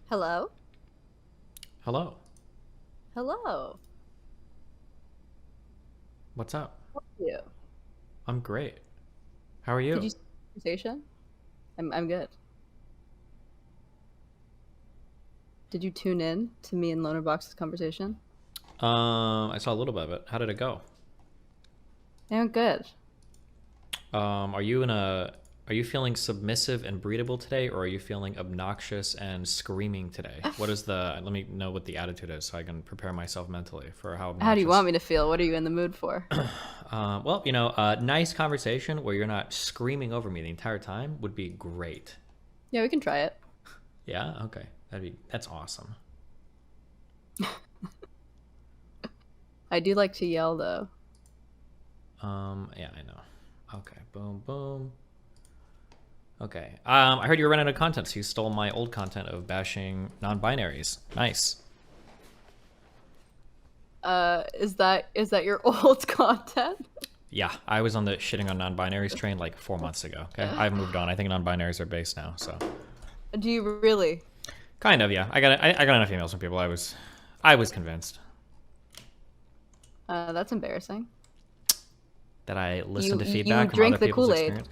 Hello? Hello. Hello. What's up? How are you? I'm great. How are Did you? you see the conversation? I'm good. Did you tune in to me and Lonerbox's conversation? I saw a little bit of it. How did it go? Yeah, good. Are you in a are you feeling submissive and breedable today, or are you feeling obnoxious and screaming today? What is the let me know what the attitude is so I can prepare myself mentally for how How do you obnoxious. want me to feel? What are you in the mood for? Well, you know, a nice conversation where you're not screaming over me the entire time would be great. Yeah, we can try it. Yeah, okay. That's awesome. I do like to yell though. Yeah, I know. Okay, boom, boom. Okay. I heard you were running out of content, so you stole my old content of bashing non-binaries. Nice. Is that your old content? Yeah, I was on the shitting on non-binaries train like 4 months ago. Okay, I've moved on. I think non-binaries are base now, so Do you really? kind of, yeah. I got enough emails from people. I was convinced That's embarrassing. that I listened to You feedback from other drink the people's Kool-Aid. experience.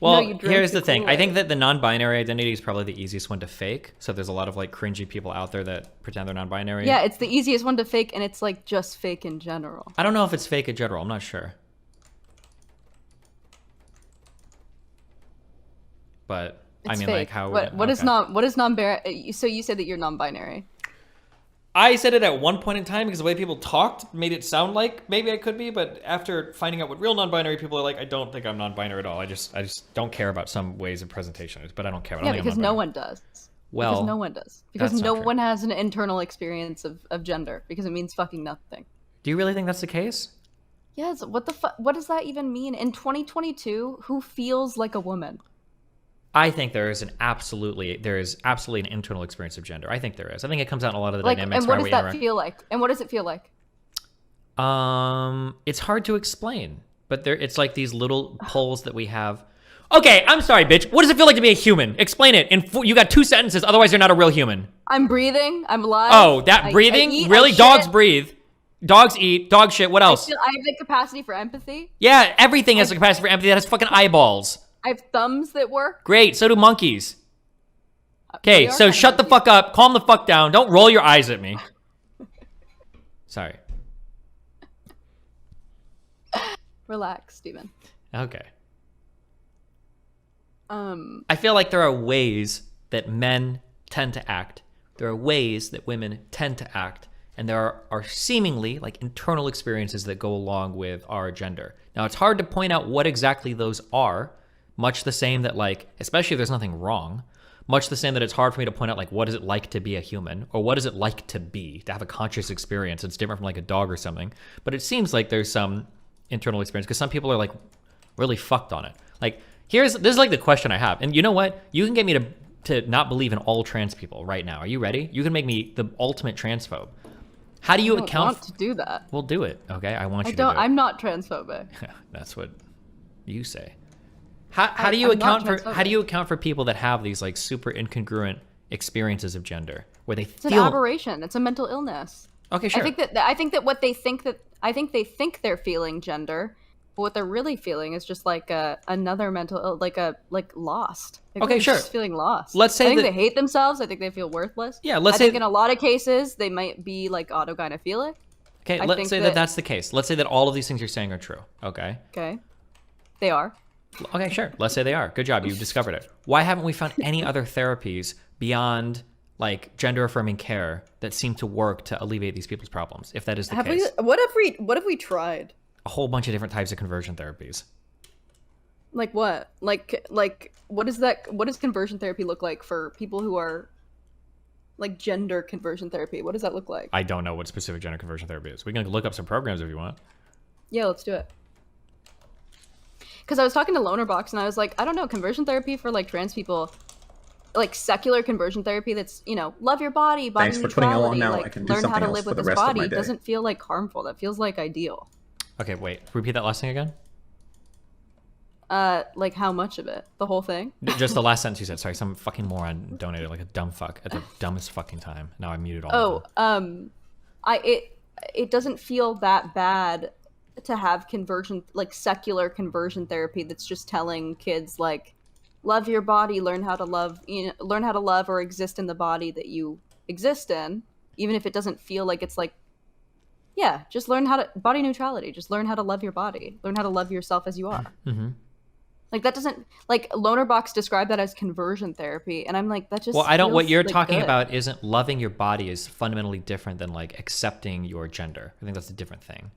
No, Well, you drink here's the the thing. I think Kool-Aid. that the non-binary identity is probably the easiest one to fake. So there's a lot of like cringy people out there that pretend they're non-binary. Yeah, it's the easiest one to fake, and it's like just fake in general. I don't know if it's fake in general. I'm not sure. But I It's mean, fake. like how? What is Okay. not what is non-binary? So you said that you're non-binary. I said it at one point in time because the way people talked made it sound like maybe I could be, but after finding out what real non-binary people are like, I don't think I'm non-binary at all. I just don't care about some ways of presentation, but I don't care. I don't Yeah, think I'm because no non-binary. one does. Well, Because no one does. Because that's not no true. one has an internal experience of gender. Because it means fucking nothing. Do you really think that's the case? Yes. What the fuck? What does that even mean in 2022? Who feels like a woman? I think there is absolutely an internal experience of gender. I think there is. I think it comes out in a lot of the Like, dynamics and what where does we that interact. feel like? And what does it feel like? It's hard to explain, but it's like these little poles that we have. Okay, I'm sorry, bitch. What does it feel like to be a human? Explain it. You got 2 sentences, otherwise you're not a real human. I'm breathing. I'm alive. Oh, that breathing? I eat, Really? I Dogs shit, breathe. Dogs eat. Dog shit. What else? I have the capacity for empathy. Yeah, everything has a capacity for empathy that has fucking eyeballs. I have thumbs that work. Great, so do monkeys. We Okay, are so kind of shut the monkeys. fuck up. Calm the fuck down. Don't roll your eyes at me. Sorry. Relax, Steven. Okay. Um. I feel like there are ways that men tend to act. There are ways that women tend to act. And there are seemingly like internal experiences that go along with our gender. Now, it's hard to point out what exactly those are, much the same that like, especially if there's nothing wrong, much the same that it's hard for me to point out like, what is it like to be a human? Or what is it like to have a conscious experience? It's different from like a dog or something. But it seems like there's some internal experience because some people are like really fucked on it. Like, this is like the question I have. And you know what? You can get me to not believe in all trans people right now. Are you ready? You can make me the ultimate transphobe. How do you I don't account? want to do that. We'll do it. Okay, I want I you don't. to do it. I'm not transphobic. That's what you say. How do you I'm not account for transphobic. people that have these like super incongruent experiences of gender where they It's an feel aberration. It's a mental illness. okay, sure. I think that what they think that I think they think they're feeling gender, but what they're really feeling is just like another like lost. They're Okay, sure. just feeling lost. Let's say I think that- they hate themselves. I think they feel worthless. Yeah, let's I think say- in a lot of cases they might be like autogynephilic. Okay, I let's think say that that's the case. Let's say that all of these things you're saying are true. Okay. Okay, they are. Okay, sure. Let's say they are. Good job. You've discovered it. Why haven't we found any other therapies beyond like gender affirming care that seem to work to alleviate these people's problems? If that is the case, What have we tried? a whole bunch of different types of conversion therapies. Like what? Like what is that? What does conversion therapy look like for people who are like gender conversion therapy? What does that look like? I don't know what specific gender conversion therapy is. We can look up some programs if you want. Yeah, let's do it. Because I was talking to Lonerbox and I was like, I don't know, conversion therapy for like trans people, like secular conversion therapy that's, love your body, body Thanks for putting it on neutrality, now. like I can do learn how something to else live for with the this rest of my body day. doesn't feel like harmful. That feels like ideal. Okay, wait. Repeat that last thing again. Like how much of it? The whole thing? Just the last sentence you said. Sorry, some fucking moron donated like a dumb fuck at the dumbest fucking time. Now I muted all of them. It doesn't feel that bad to have conversion, like secular conversion therapy that's just telling kids like, love your body, learn how to love, learn how to love or exist in the body that you exist in, even if it doesn't feel like it's like, yeah, just learn how to body neutrality, just learn how to love your body, learn how to love yourself as you are. Mm-hmm. Like that doesn't, like Lonerbox described that as conversion therapy, and I'm like, that just well, I don't. What you're like talking good. about isn't loving your body is fundamentally different than like accepting your gender. I think that's a different thing.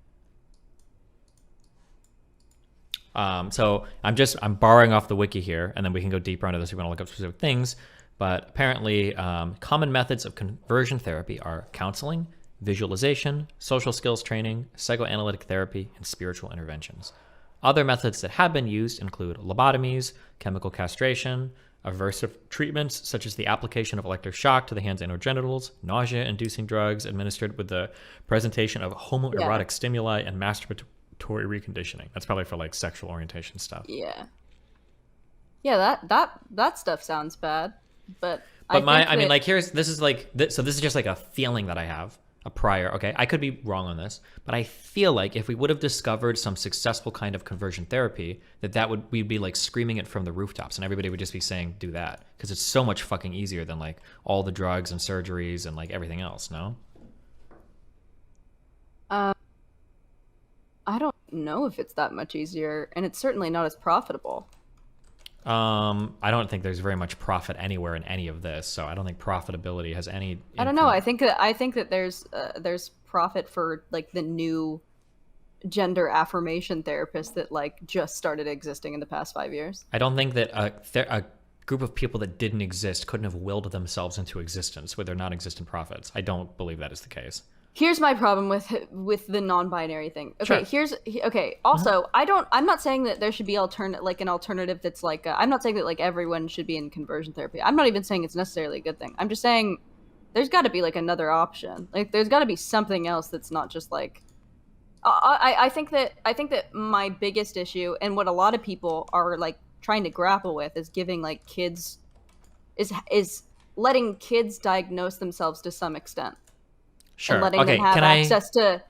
So I'm borrowing off the wiki here, and then we can go deeper into this if we want to look up specific things. But apparently, common methods of conversion therapy are counseling, visualization, social skills training, psychoanalytic therapy, and spiritual interventions. Other methods that have been used include lobotomies, chemical castration, aversive treatments such as the application of electric shock to the hands and or genitals, nausea-inducing drugs administered with the presentation of homoerotic stimuli, and masturbatory reconditioning. That's probably for like sexual orientation stuff. Yeah, that stuff sounds bad, but I mean, like this is just like a feeling that I have. A prior, okay, I could be wrong on this, but I feel like if we would have discovered some successful kind of conversion therapy, we'd be like screaming it from the rooftops, and everybody would just be saying do that because it's so much fucking easier than like all the drugs and surgeries and like everything else. No. I don't know if it's that much easier, and it's certainly not as profitable. I don't think there's very much profit anywhere in any of this, so I don't think profitability has any. I don't know. I think that there's profit for like the new gender affirmation therapists that like just started existing in the past 5 years. I don't think that a group of people that didn't exist couldn't have willed themselves into existence with their non-existent profits. I don't believe that is the case. Here's my problem with the non-binary thing. Okay, sure. Also, I'm not saying that there should be an alternative that's like I'm not saying that like everyone should be in conversion therapy. I'm not even saying it's necessarily a good thing. I'm just saying there's got to be like another option. Like there's got to be something else that's not just like I think that my biggest issue and what a lot of people are like trying to grapple with is giving like kids is letting kids diagnose themselves to some extent. Sure. And letting them have access to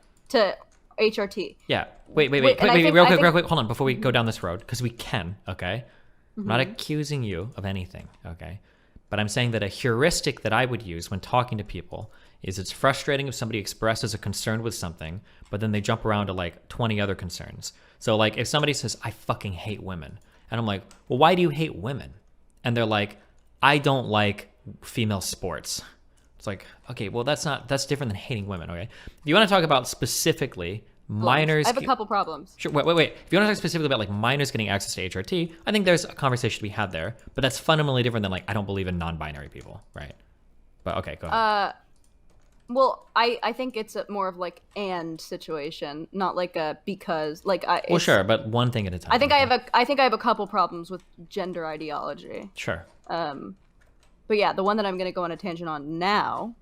HRT. Yeah. Wait, real quick. Hold on, before we go down this road, because we can, okay? Mm-hmm. I'm not accusing you of anything, okay? But I'm saying that a heuristic that I would use when talking to people is it's frustrating if somebody expresses a concern with something, but then they jump around to like 20 other concerns. So like if somebody says, I fucking hate women, and I'm like, well, why do you hate women? And they're like, I don't like female sports. It's like, okay, well, that's different than hating women, okay? If you want to talk about specifically minors... I have a couple problems. Sure, wait. If you want to talk specifically about like minors getting access to HRT, I think there's a conversation to be had there, but that's fundamentally different than like, I don't believe in non-binary people, right? But okay, go ahead. Well, I think it's more of like and situation, not like a because like I. Well, sure, but one thing at a time. I think I have a couple problems with gender ideology. Sure. But yeah, the one that I'm going to go on a tangent on now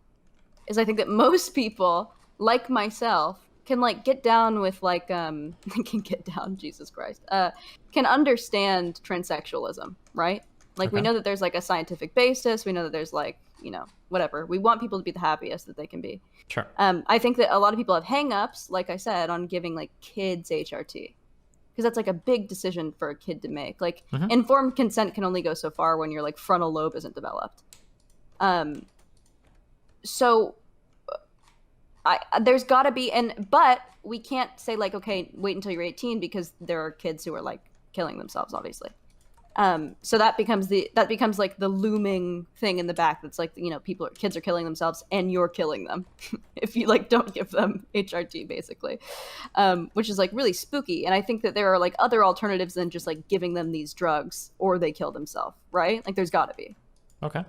is I think that most people, like myself, can like get down with like can get down, Jesus Christ, can understand transsexualism, right? Like we know that there's like a scientific basis. We know that there's like, whatever. We want people to be the happiest that they can be. Sure. I think that a lot of people have hang-ups, like I said, on giving like kids HRT. Because that's like a big decision for a kid to make. Like informed consent can only go so far when your like frontal lobe isn't developed. So there's got to be, but we can't say like, okay, wait until you're 18 because there are kids who are like killing themselves, obviously. So that becomes like the looming thing in the back. That's like, kids are killing themselves and you're killing them if you like don't give them HRT, basically, which is like really spooky. And I think that there are like other alternatives than just like giving them these drugs or they kill themselves, right? Like there's got to be. Okay.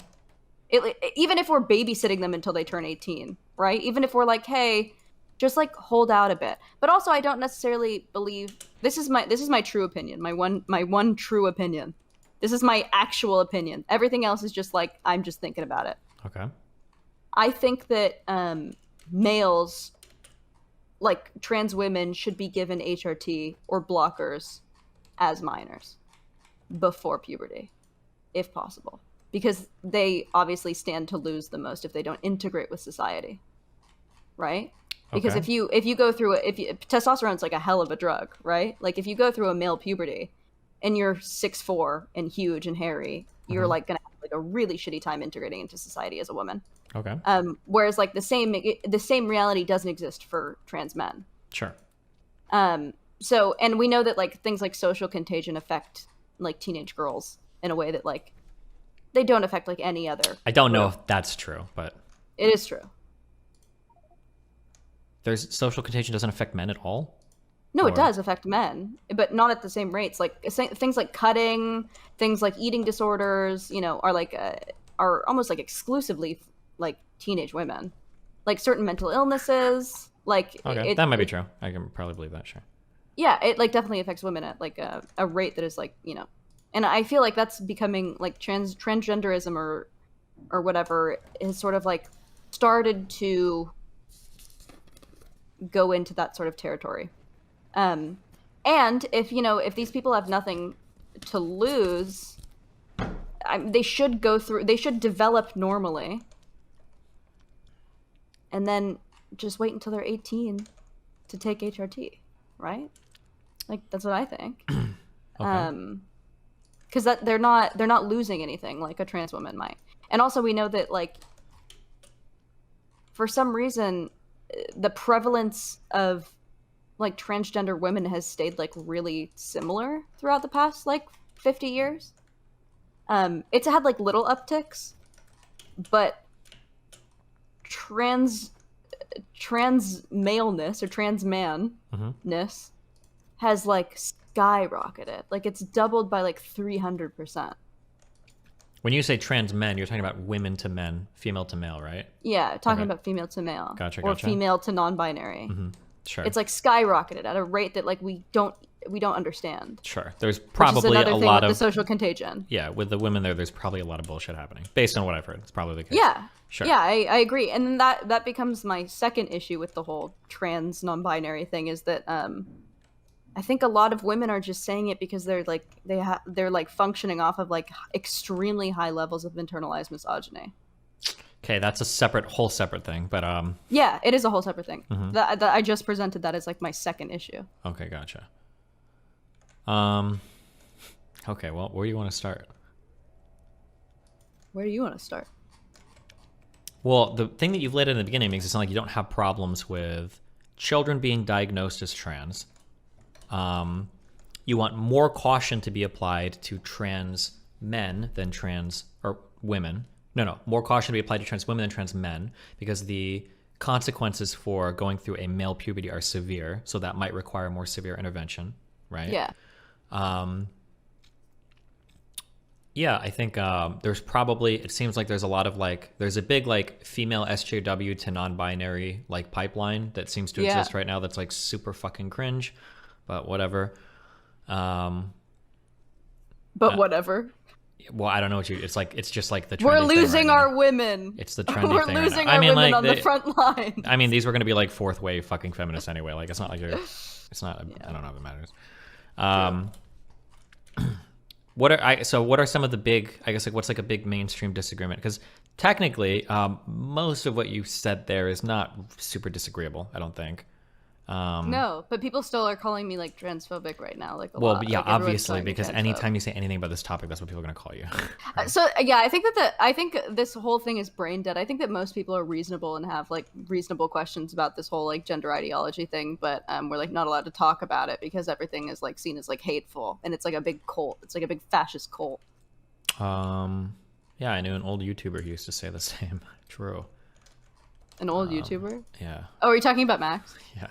Even if we're babysitting them until they turn 18, right? Even if we're like, hey, just like hold out a bit. But also I don't necessarily believe this is my true opinion, my one true opinion. This is my actual opinion. Everything else is just like I'm just thinking about it. Okay. I think that males, like trans women, should be given HRT or blockers as minors before puberty, if possible, because they obviously stand to lose the most if they don't integrate with society, right? Because Okay. if you go through testosterone's like a hell of a drug, right? Like if you go through a male puberty and you're 6'4" and huge and hairy, you're like gonna have like a really shitty time integrating into society as a woman. Okay. Whereas like the same reality doesn't exist for trans men. Sure. So, and we know that like things like social contagion affect like teenage girls in a way that like they don't affect like any other. I don't know if that's true, but it is true. There's social contagion doesn't affect men at all? No, it does affect men, but not at the same rates. Like things like cutting, things like eating disorders, you know, are almost like exclusively like teenage women. Like certain mental illnesses, like okay, that might be true. I can probably believe that. Sure. Yeah, it like definitely affects women at like a rate that is like, you know, and I feel like that's becoming like transgenderism or whatever is sort of like started to go into that sort of territory. And if these people have nothing to lose, they should develop normally, and then just wait until they're 18 to take HRT, right? Like that's what I think. Okay. Because that they're not losing anything like a trans woman might. And also we know that like for some reason the prevalence of like transgender women has stayed like really similar throughout the past like 50 years. It's had like little upticks, but trans maleness or trans manness has like skyrocketed. Like it's doubled by like 300%. When you say trans men, you're talking about women to men, female to male, right? Yeah, talking about female to male. Gotcha. Or female to non-binary. Sure. It's like skyrocketed at a rate that like we don't understand. Sure. There's probably a lot of the social contagion. Yeah, with the women there's probably a lot of bullshit happening. Based on what I've heard. It's probably the case. Yeah. Sure. Yeah, I agree. And then that becomes my second issue with the whole trans non-binary thing is that I think a lot of women are just saying it because they're like they're like functioning off of like extremely high levels of internalized misogyny. Okay, that's a whole separate thing, but yeah, it is a whole separate thing. That I just presented that as like my second issue. Okay, gotcha. Okay, well, where do you want to start? Where do you want to start? Well, the thing that you've laid in the beginning makes it sound like you don't have problems with children being diagnosed as trans. You want more caution to be applied to trans men than trans or women. No, more caution to be applied to trans women than trans men because the consequences for going through a male puberty are severe, so that might require more severe intervention, right? Yeah. Yeah, I think there's probably, it seems like there's a lot of like, there's a big like female SJW to non-binary like pipeline that seems to exist right now that's like super fucking cringe, but whatever. Whatever. Well, I don't know what it's like. It's just like the trendy We're losing thing right our now. women. It's the trendy We're thing losing right now. our women like, on the front line. I mean, these were going to be like fourth wave fucking feminists anyway. Like, it's not like it's not, I don't know if it matters. What are some of the big, I guess, like what's like a big mainstream disagreement? Because technically, most of what you said there is not super disagreeable, I don't think. No, but people still are calling me like transphobic right now. Like, well, yeah, like, obviously, because anytime you say anything about this topic, that's what people are going to call you. Right? So yeah, I think this whole thing is brain dead. I think that most people are reasonable and have like reasonable questions about this whole like gender ideology thing, but we're like not allowed to talk about it because everything is like seen as like hateful, and it's like a big cult. It's like a big fascist cult. Yeah, I knew an old YouTuber who used to say the same. True. An old YouTuber? Yeah. Oh, are you talking about Max? Yeah.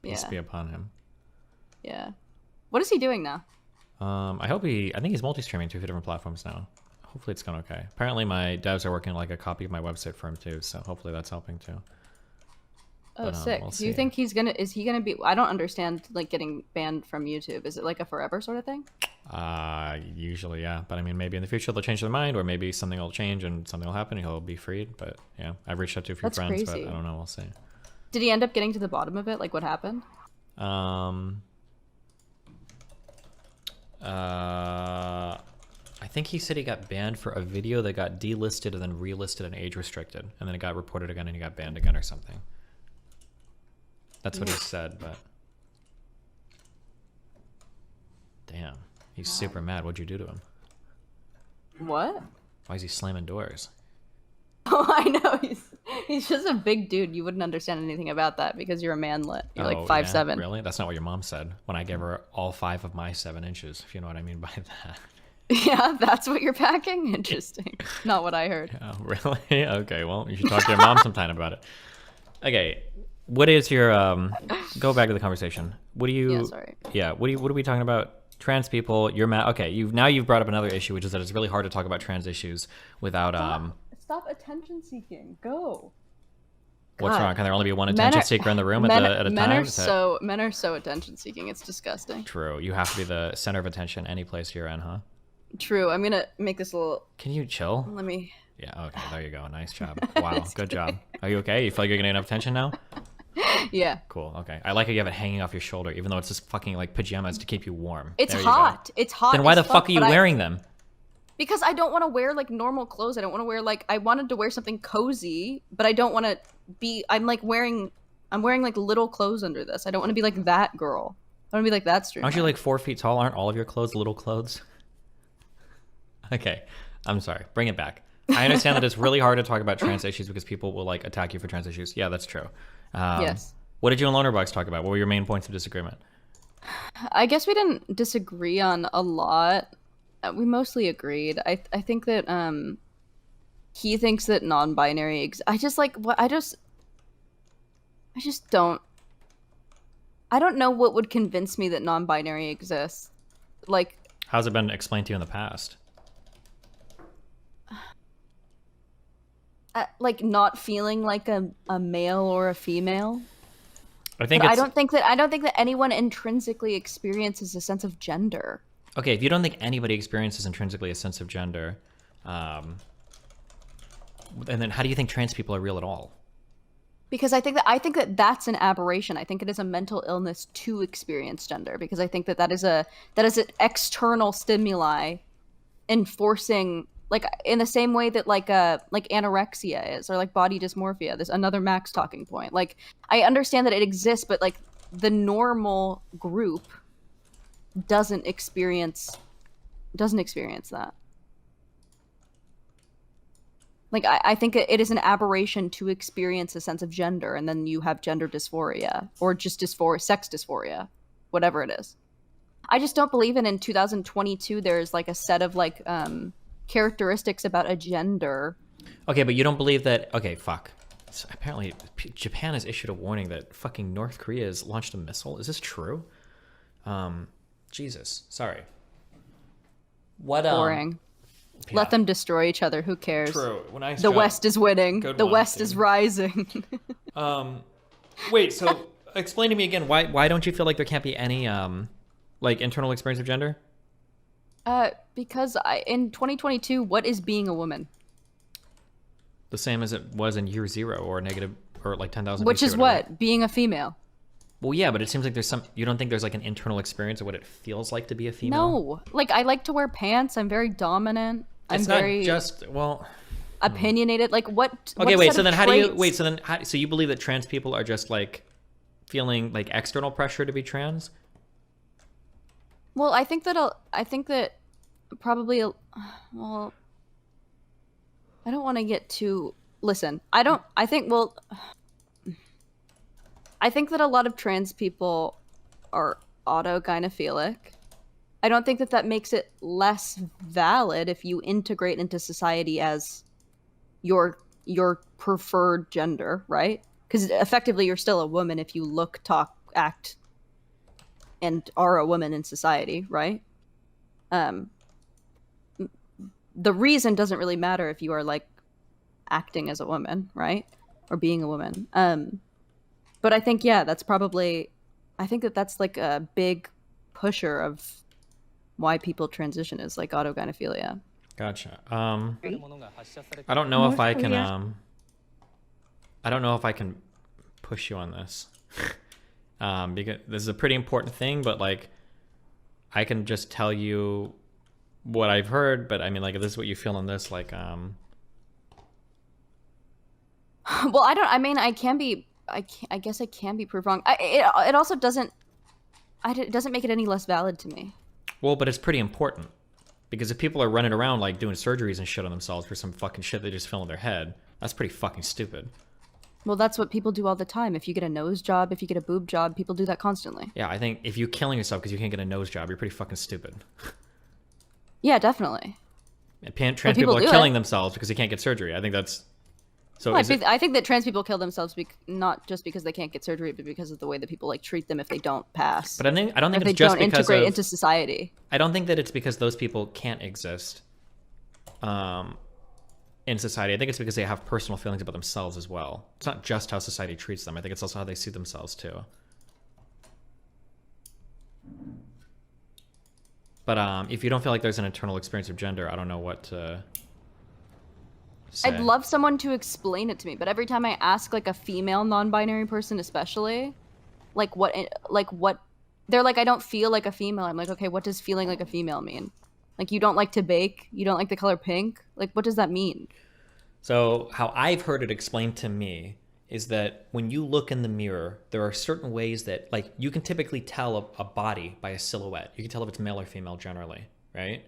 Peace be upon him. Yeah. What is he doing now? I think he's multi-streaming to a few different platforms now. Hopefully it's going okay. Apparently my devs are working on like a copy of my website for him too, so hopefully that's helping too. Oh, But, sick. we'll Do you see. think is he gonna be, I don't understand like getting banned from YouTube. Is it like a forever sort of thing? Usually, yeah. But I mean, maybe in the future they'll change their mind, or maybe something will change and something will happen and he'll be freed. But yeah, I've reached out to a few That's friends, crazy. but I don't know. We'll see. Did he end up getting to the bottom of it? Like what happened? I think he said he got banned for a video that got delisted and then relisted and age restricted, and then it got reported again and he got banned again or something. That's what he said, but damn, he's super mad. What'd you do to him? What? Why is he slamming doors? Oh, I know. He's just a big dude. You wouldn't understand anything about that because you're a manlet. You're like 5'7". Really? That's not what your mom said when I gave her all 5 of my 7 inches, if you know what I mean by that. Yeah, that's what you're packing? Interesting. Not what I heard. Oh, really? Okay, well, you should talk to your mom sometime about it. Okay, what is your, go back to the conversation. What do you, yeah, sorry. Yeah, what are we talking about? Trans people, you're mad. Okay, you've brought up another issue, which is that it's really hard to talk about trans issues without, Stop attention seeking. Go. What's wrong? Can there only be one attention seeker in the room at a time? Men are so attention seeking. It's disgusting. True. You have to be the center of attention any place you're in, huh? True. I'm gonna make this a little. Can you chill? Let me. Yeah. Okay. There you go. Nice job. Wow. Good job. Are you okay? You feel like you're getting enough attention now? Yeah. Cool. Okay. I like how you have it hanging off your shoulder, even though it's just fucking like pajamas to keep you warm. It's hot. It's hot. Then why the fuck are you wearing them? Because I don't want to wear like normal clothes. I don't want to wear like I wanted to wear something cozy, but I don't want to be. I'm wearing like little clothes under this. I don't want to be like that girl. I want to be like that streamer. Aren't you like 4 feet tall? Aren't all of your clothes little clothes? Okay, I'm sorry. Bring it back. I understand that it's really hard to talk about trans issues because people will like attack you for trans issues. Yeah, that's true. Yes. What did you and Lonerbox talk about? What were your main points of disagreement? I guess we didn't disagree on a lot. We mostly agreed. I think that he thinks that non-binary I just don't. I don't know what would convince me that non-binary exists. Like, how's it been explained to you in the past? Like not feeling like a male or a female. I don't think that anyone intrinsically experiences a sense of gender. Okay, if you don't think anybody experiences intrinsically a sense of gender, and then how do you think trans people are real at all? Because I think that that's an aberration. I think it is a mental illness to experience gender. Because I think that is an external stimuli enforcing, like in the same way that like anorexia is, or like body dysmorphia. There's another Max talking point. Like I understand that it exists, but like the normal group doesn't experience that. Like I think it is an aberration to experience a sense of gender, and then you have gender dysphoria or just sex dysphoria, whatever it is. I just don't believe in 2022 there's like a set of like characteristics about a gender. Okay, but you don't believe that. Okay, fuck. So apparently Japan has issued a warning that fucking North Korea has launched a missile. Is this true? Jesus, sorry. What? Boring. Yeah. Let them destroy each other. Who cares? True. The West is winning. The West is rising. Wait. So, explain to me again. Why don't you feel like there can't be any like internal experience of gender? Because in 2022, what is being a woman? The same as it was in year 0 or negative or like 10,000. Which is what? Being a female. Well, yeah, but it seems like there's you don't think there's like an internal experience of what it feels like to be a female? No. Like, I like to wear pants. I'm very dominant. It's not just, well... opinionated. Like, what... Okay, wait, so then how do you... Wait, so then... So you believe that trans people are just, like, feeling, like, external pressure to be trans? Well, I think that probably... Well... I don't want to get too... Listen, I think that a lot of trans people are autogynephilic. I don't think that makes it less valid if you integrate into society as your preferred gender, right? Because effectively you're still a woman if you look, talk, act, and are a woman in society, right? The reason doesn't really matter if you are like acting as a woman, right? Or being a woman. But I think, yeah, that's probably... I think that's like a big pusher of why people transition is like autogynephilia. Gotcha. I don't know if I can... I don't know if I can push you on this. Because this is a pretty important thing, but like... I can just tell you what I've heard, but I mean, like, if this is what you feel on this, like, Well, I guess I can be proved wrong. It also doesn't. It doesn't make it any less valid to me. well, but it's pretty important. Because if people are running around, like, doing surgeries and shit on themselves for some fucking shit they just feel in their head, that's pretty fucking stupid. Well, that's what people do all the time. If you get a nose job, if you get a boob job, people do that constantly. Yeah, I think if you're killing yourself because you can't get a nose job, you're pretty fucking stupid. Yeah, definitely. And trans people are killing themselves because they can't get surgery. I think that's... So well, I think that trans people kill themselves not just because they can't get surgery, but because of the way that people like treat them if they don't pass. But I don't think it's just because integrate into society. I don't think that it's because those people can't exist in society. I think it's because they have personal feelings about themselves as well. It's not just how society treats them. I think it's also how they see themselves too. But if you don't feel like there's an internal experience of gender, I don't know what to say. I'd love someone to explain it to me, but every time I ask like a female non-binary person especially, like what they're like, I don't feel like a female. I'm like, okay, what does feeling like a female mean? Like, you don't like to bake? You don't like the color pink? Like, what does that mean? So how I've heard it explained to me is that when you look in the mirror, there are certain ways that, like, you can typically tell a body by a silhouette. You can tell if it's male or female generally, right?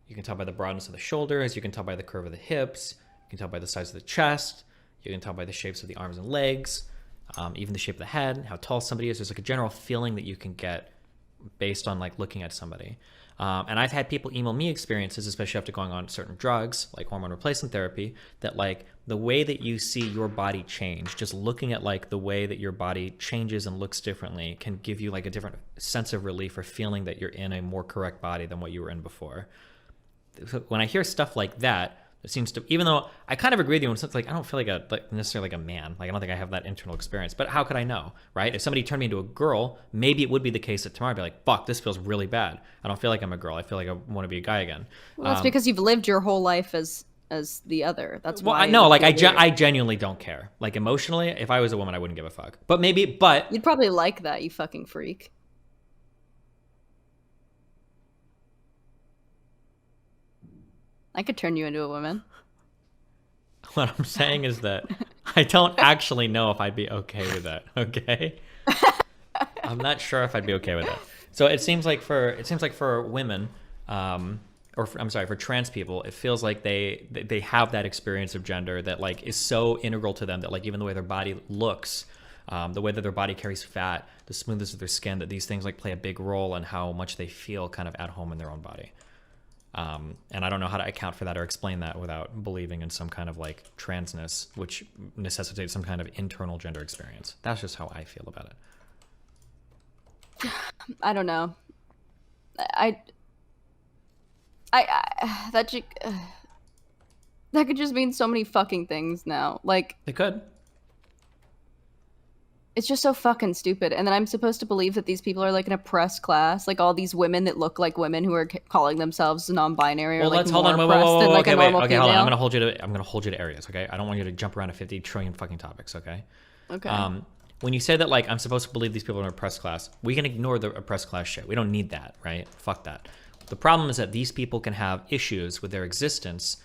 You can tell by the broadness of the shoulders. You can tell by the curve of the hips. You can tell by the size of the chest. You can tell by the shapes of the arms and legs, even the shape of the head, how tall somebody is. There's like a general feeling that you can get based on like looking at somebody. And I've had people email me experiences, especially after going on certain drugs, like hormone replacement therapy, that like the way that you see your body change, just looking at like the way that your body changes and looks differently can give you like a different sense of relief or feeling that you're in a more correct body than what you were in before. When I hear stuff like that, it seems to, even though I kind of agree with you, it's like I don't feel like necessarily like a man. Like I don't think I have that internal experience. But how could I know, right? If somebody turned me into a girl, maybe it would be the case that tomorrow I'd be like, fuck, this feels really bad. I don't feel like I'm a girl. I feel like I want to be a guy again. Well, that's because you've lived your whole life as the other. That's why. Well, I know, like I genuinely don't care. Like emotionally, if I was a woman, I wouldn't give a fuck. But you'd probably like that, you fucking freak. I could turn you into a woman. What I'm saying is that I don't actually know if I'd be okay with that. Okay, I'm not sure if I'd be okay with that. So it seems like for women, for trans people, it feels like they have that experience of gender that like is so integral to them that like even the way their body looks, the way that their body carries fat, the smoothness of their skin, that these things like play a big role in how much they feel kind of at home in their own body. And I don't know how to account for that or explain that without believing in some kind of like transness, which necessitates some kind of internal gender experience. That's just how I feel about it. I don't know. That could just mean so many fucking things now. Like, it could. It's just so fucking stupid. And then I'm supposed to believe that these people are like an oppressed class, like all these women that look like women who are calling themselves non-binary or like let's hold on. Whoa, okay, hold on. I'm gonna hold you to areas. Okay, I don't want you to jump around to 50 trillion fucking topics. Okay. Okay. When you say that, like, I'm supposed to believe these people are an oppressed class, we can ignore the oppressed class shit. We don't need that, right? Fuck that. The problem is that these people can have issues with their existence,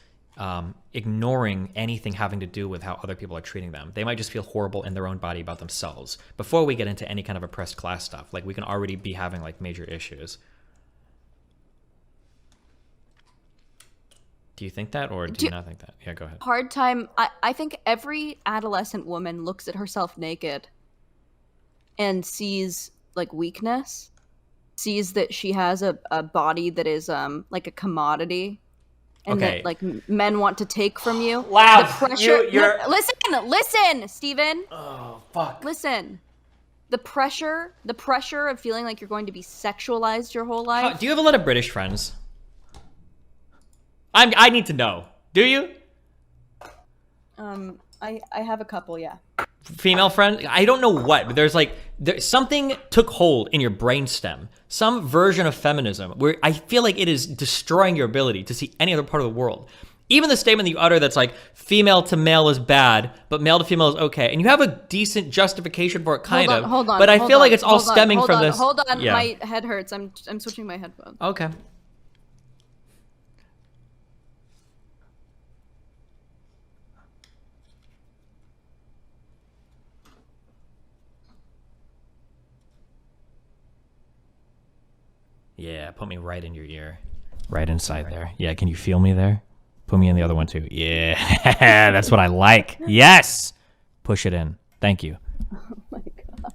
ignoring anything having to do with how other people are treating them. They might just feel horrible in their own body about themselves. Before we get into any kind of oppressed class stuff, like, we can already be having, like, major issues. Do you think that, or do you not think that? Yeah, go ahead. Hard time. I think every adolescent woman looks at herself naked and sees, like, weakness. Sees that she has a body that is, like, a commodity. And that, like, men want to take from you. Wow. The pressure. Listen, Steven. Oh, fuck. Listen. The pressure of feeling like you're going to be sexualized your whole life. Do you have a lot of British friends? I need to know. Do you? I have a couple, yeah. Female friends? I don't know what, but there's something took hold in your brainstem. Some version of feminism where I feel like it is destroying your ability to see any other part of the world. Even the statement that you utter that's like female to male is bad, but male to female is okay, and you have a decent justification for it, kind of. Hold on. But I feel like it's all hold on, stemming hold from on, this. Hold on, Yeah. my head hurts. I'm switching my headphones. Okay. Yeah, put me right in your ear. Right inside there. Yeah, can you feel me there? Put me in the other one too. Yeah, that's what I like. Yes! Push it in. Thank you. Oh my god.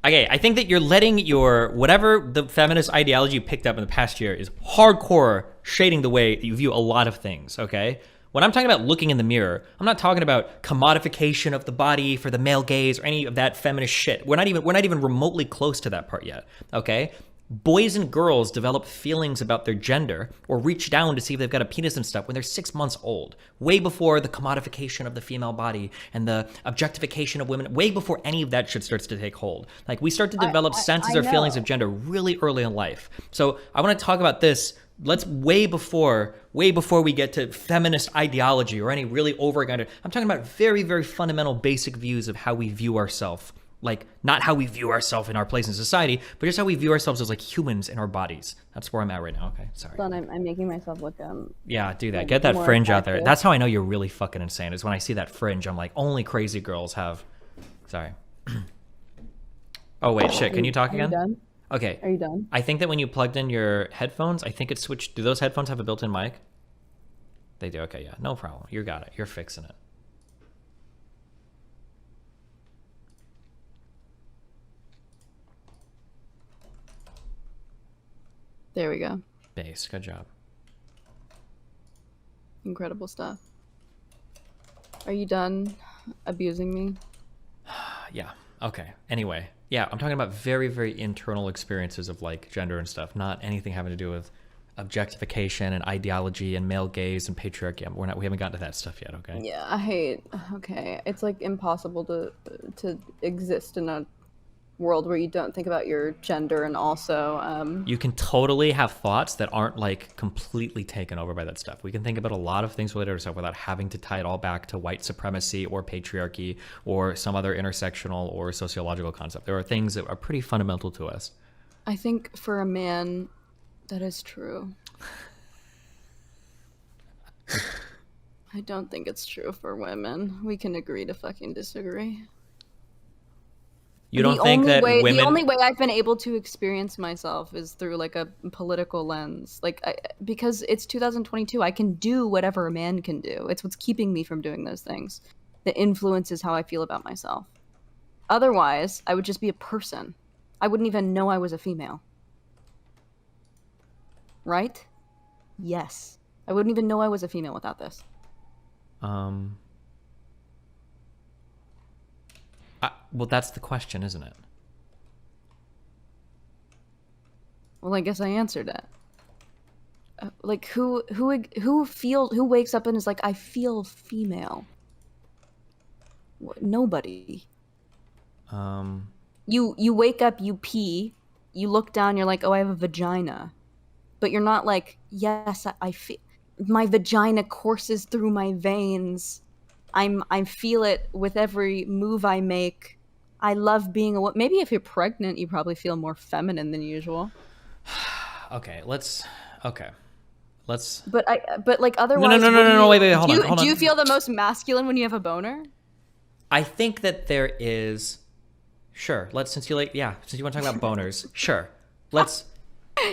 Okay, I think that you're letting your, whatever the feminist ideology you picked up in the past year is hardcore shading the way that you view a lot of things, okay? When I'm talking about looking in the mirror, I'm not talking about commodification of the body for the male gaze or any of that feminist shit. We're not even remotely close to that part yet, okay? Boys and girls develop feelings about their gender or reach down to see if they've got a penis and stuff when they're 6 months old, way before the commodification of the female body and the objectification of women, way before any of that shit starts to take hold. Like, we start to develop senses or feelings of gender really early in life. So I want to talk about this. Let's way before we get to feminist ideology or any really over-guided. I'm talking about very, very fundamental basic views of how we view ourselves. Like, not how we view ourselves in our place in society, but just how we view ourselves as like humans in our bodies. That's where I'm at right now. Okay, sorry. Hold on, I'm making myself look Yeah, do that. like, Get that more fringe out there. attractive. That's how I know you're really fucking insane. Is when I see that fringe, I'm like, only crazy girls have. Sorry. Oh wait, shit. Can you talk Are you again? done? Okay. Are you done? I think that when you plugged in your headphones, I think it switched. Do those headphones have a built-in mic? They do. Okay, yeah, no problem. You got it. You're fixing it. There we go. Bass. Good job. Incredible stuff. Are you done abusing me? Yeah. Okay. Anyway, yeah, I'm talking about very, very internal experiences of like gender and stuff, not anything having to do with objectification and ideology and male gaze and patriarchy. We haven't gotten to that stuff yet. Okay. Yeah, I hate. Okay, it's like impossible to exist in a world where you don't think about your gender and also You can totally have thoughts that aren't like completely taken over by that stuff. We can think about a lot of things related to stuff without having to tie it all back to white supremacy or patriarchy or some other intersectional or sociological concept. There are things that are pretty fundamental to us. I think for a man that is true. I don't think it's true for women. We can agree to fucking disagree. You don't think that women... The only way I've been able to experience myself is through like a political lens. Like, because it's 2022, I can do whatever a man can do. It's what's keeping me from doing those things that influences how I feel about myself. Otherwise, I would just be a person. I wouldn't even know I was a female. Right? Yes. I wouldn't even know I was a female without this. Well, that's the question, isn't it? Well, I guess I answered it. Like, who wakes up and is like, I feel female? Nobody. You wake up, you pee, you look down, you're like, oh, I have a vagina. But you're not like, yes, I feel my vagina courses through my veins. I feel it with every move I make. I love being a woman. Maybe if you're pregnant, you probably feel more feminine than usual. Okay, let's. But like otherwise. No. Wait. Hold on. Do you feel the most masculine when you have a boner? I think that there is. Sure. Since you want to talk about boners, sure. Let's.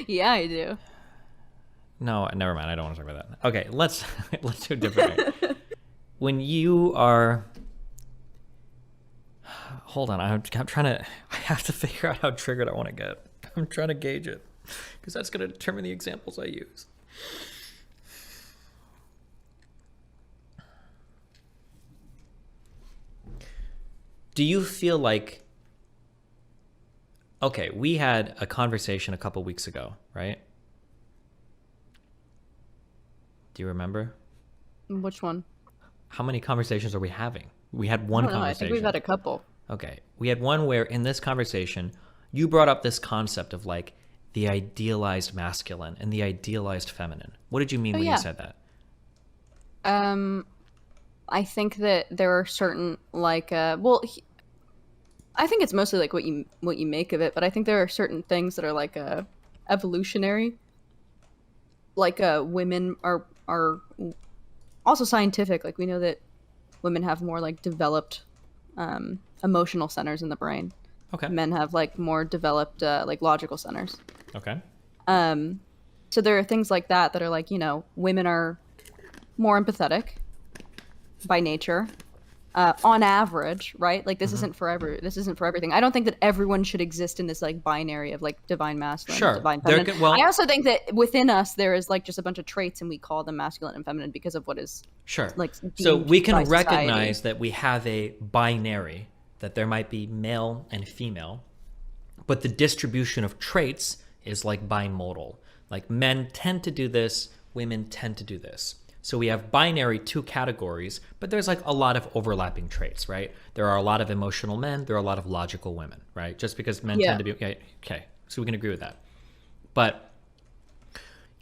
Yeah, I do. No, never mind. I don't want to talk about that. Okay, let's do it differently. When you are. Hold on, I'm trying to. I have to figure out how triggered I want to get. I'm trying to gauge it because that's going to determine the examples I use. Do you feel like? Okay, we had a conversation a couple weeks ago, right? Do you remember? Which one? How many conversations are we having? We had one conversation. I think we've had a couple. Okay. We had one where in this conversation, you brought up this concept of like the idealized masculine and the idealized feminine. What did you mean when you said that? I think that there are certain like I think it's mostly like what you make of it, but I think there are certain things that are like evolutionary. Like women are also scientific. Like we know that women have more like developed emotional centers in the brain. Okay. Men have like more developed like logical centers. Okay. So there are things like that that are like, you know, women are more empathetic by nature. On average, right? Like this isn't forever. This isn't for everything. I don't think that everyone should exist in this like binary of like divine masculine, Sure. divine They're feminine. well, I also think that within us there is like just a bunch of traits, and we call them masculine and feminine because of what is sure. like. So we can by society. recognize that we have a binary, that there might be male and female, but the distribution of traits is like bimodal. Like men tend to do this, women tend to do this. So we have binary two categories, but there's like a lot of overlapping traits, right? There are a lot of emotional men, there are a lot of logical women, right? Just because men tend to be okay, so we can agree with that. But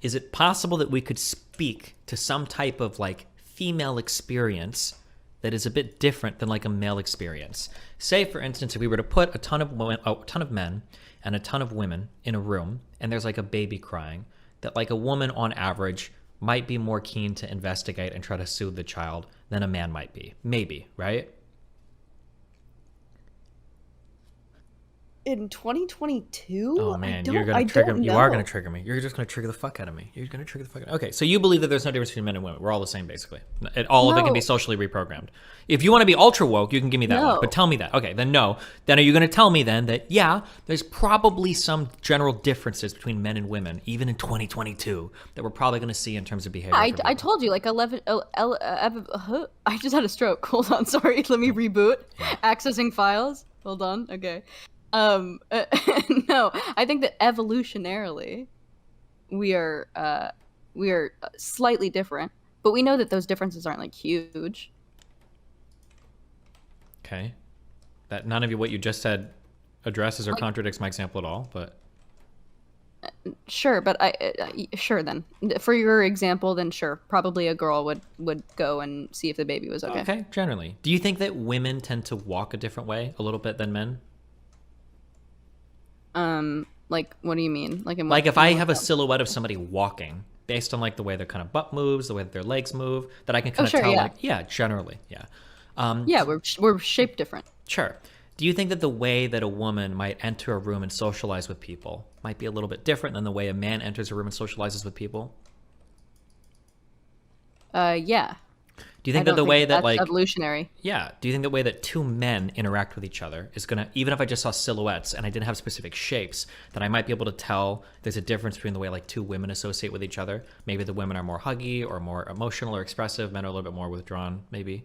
is it possible that we could speak to some type of like female experience that is a bit different than like a male experience? Say, for instance, if we were to put a ton of men and a ton of women in a room, and there's like a baby crying, that like a woman on average might be more keen to investigate and try to soothe the child than a man might be. Maybe, right? In 2022? Oh man, you're gonna trigger me. You are gonna trigger me. You're just gonna trigger the fuck out of me. You're gonna trigger the fuck out of me. Okay, so you believe that there's no difference between men and women. We're all the same, basically. All of it can be socially reprogrammed. If you want to be ultra woke, you can give me that one. But tell me that. Okay, then no. Then are you gonna tell me then that yeah, there's probably some general differences between men and women, even in 2022, that we're probably gonna see in terms of behavior? I told you like 11. I just had a stroke. Hold on, sorry. Let me reboot. Accessing files. Hold on. Okay. No, I think that evolutionarily we are slightly different, but we know that those differences aren't like huge. Okay, that none of what you just said addresses or contradicts my example at all, but sure. But sure then for your example, then sure, probably a girl would go and see if the baby was okay. Okay, generally, do you think that women tend to walk a different way a little bit than men? Like, what do you mean? Like if I have a silhouette of somebody walking based on like the way their kind of butt moves, the way that their legs move, that I can kind of tell, like, generally, we're shaped different. Sure. Do you think that the way that a woman might enter a room and socialize with people might be a little bit different than the way a man enters a room and socializes with people? Yeah. Do you think that the way that like evolutionary? Yeah. Do you think the way that two men interact with each other is gonna, even if I just saw silhouettes and I didn't have specific shapes, that I might be able to tell there's a difference between the way like two women associate with each other? Maybe the women are more huggy or more emotional or expressive. Men are a little bit more withdrawn. Maybe.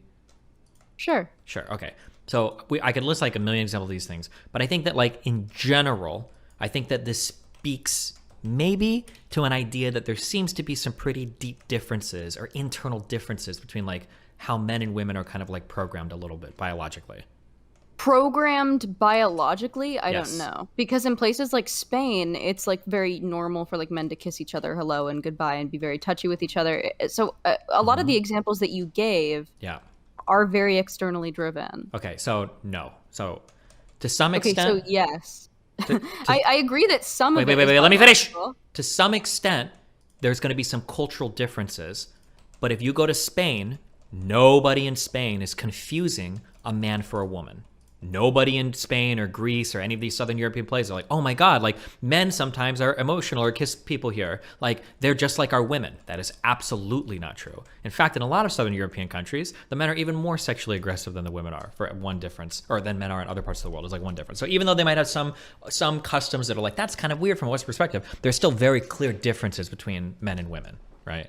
Sure. Okay. So I could list like a million examples of these things, but I think that like in general, I think that this speaks maybe to an idea that there seems to be some pretty deep differences or internal differences between like how men and women are kind of like programmed a little bit biologically. Programmed biologically? I don't know. Because in places like Spain, it's like very normal for like men to kiss each other hello and goodbye and be very touchy with each other. So a lot of the examples that you gave are very externally driven. Okay, so no. So to some extent... Okay, so yes. I agree that some of it wait, let me finish. To some extent, there's going to be some cultural differences, but if you go to Spain, nobody in Spain is confusing a man for a woman. Nobody in Spain or Greece or any of these Southern European places are like, oh my God, like men sometimes are emotional or kiss people here. Like they're just like our women. That is absolutely not true. In fact, in a lot of Southern European countries, the men are even more sexually aggressive than the women are, for one difference, or than men are in other parts of the world. Is like one difference. So even though they might have some customs that are like, that's kind of weird from a Western perspective, there's still very clear differences between men and women, right?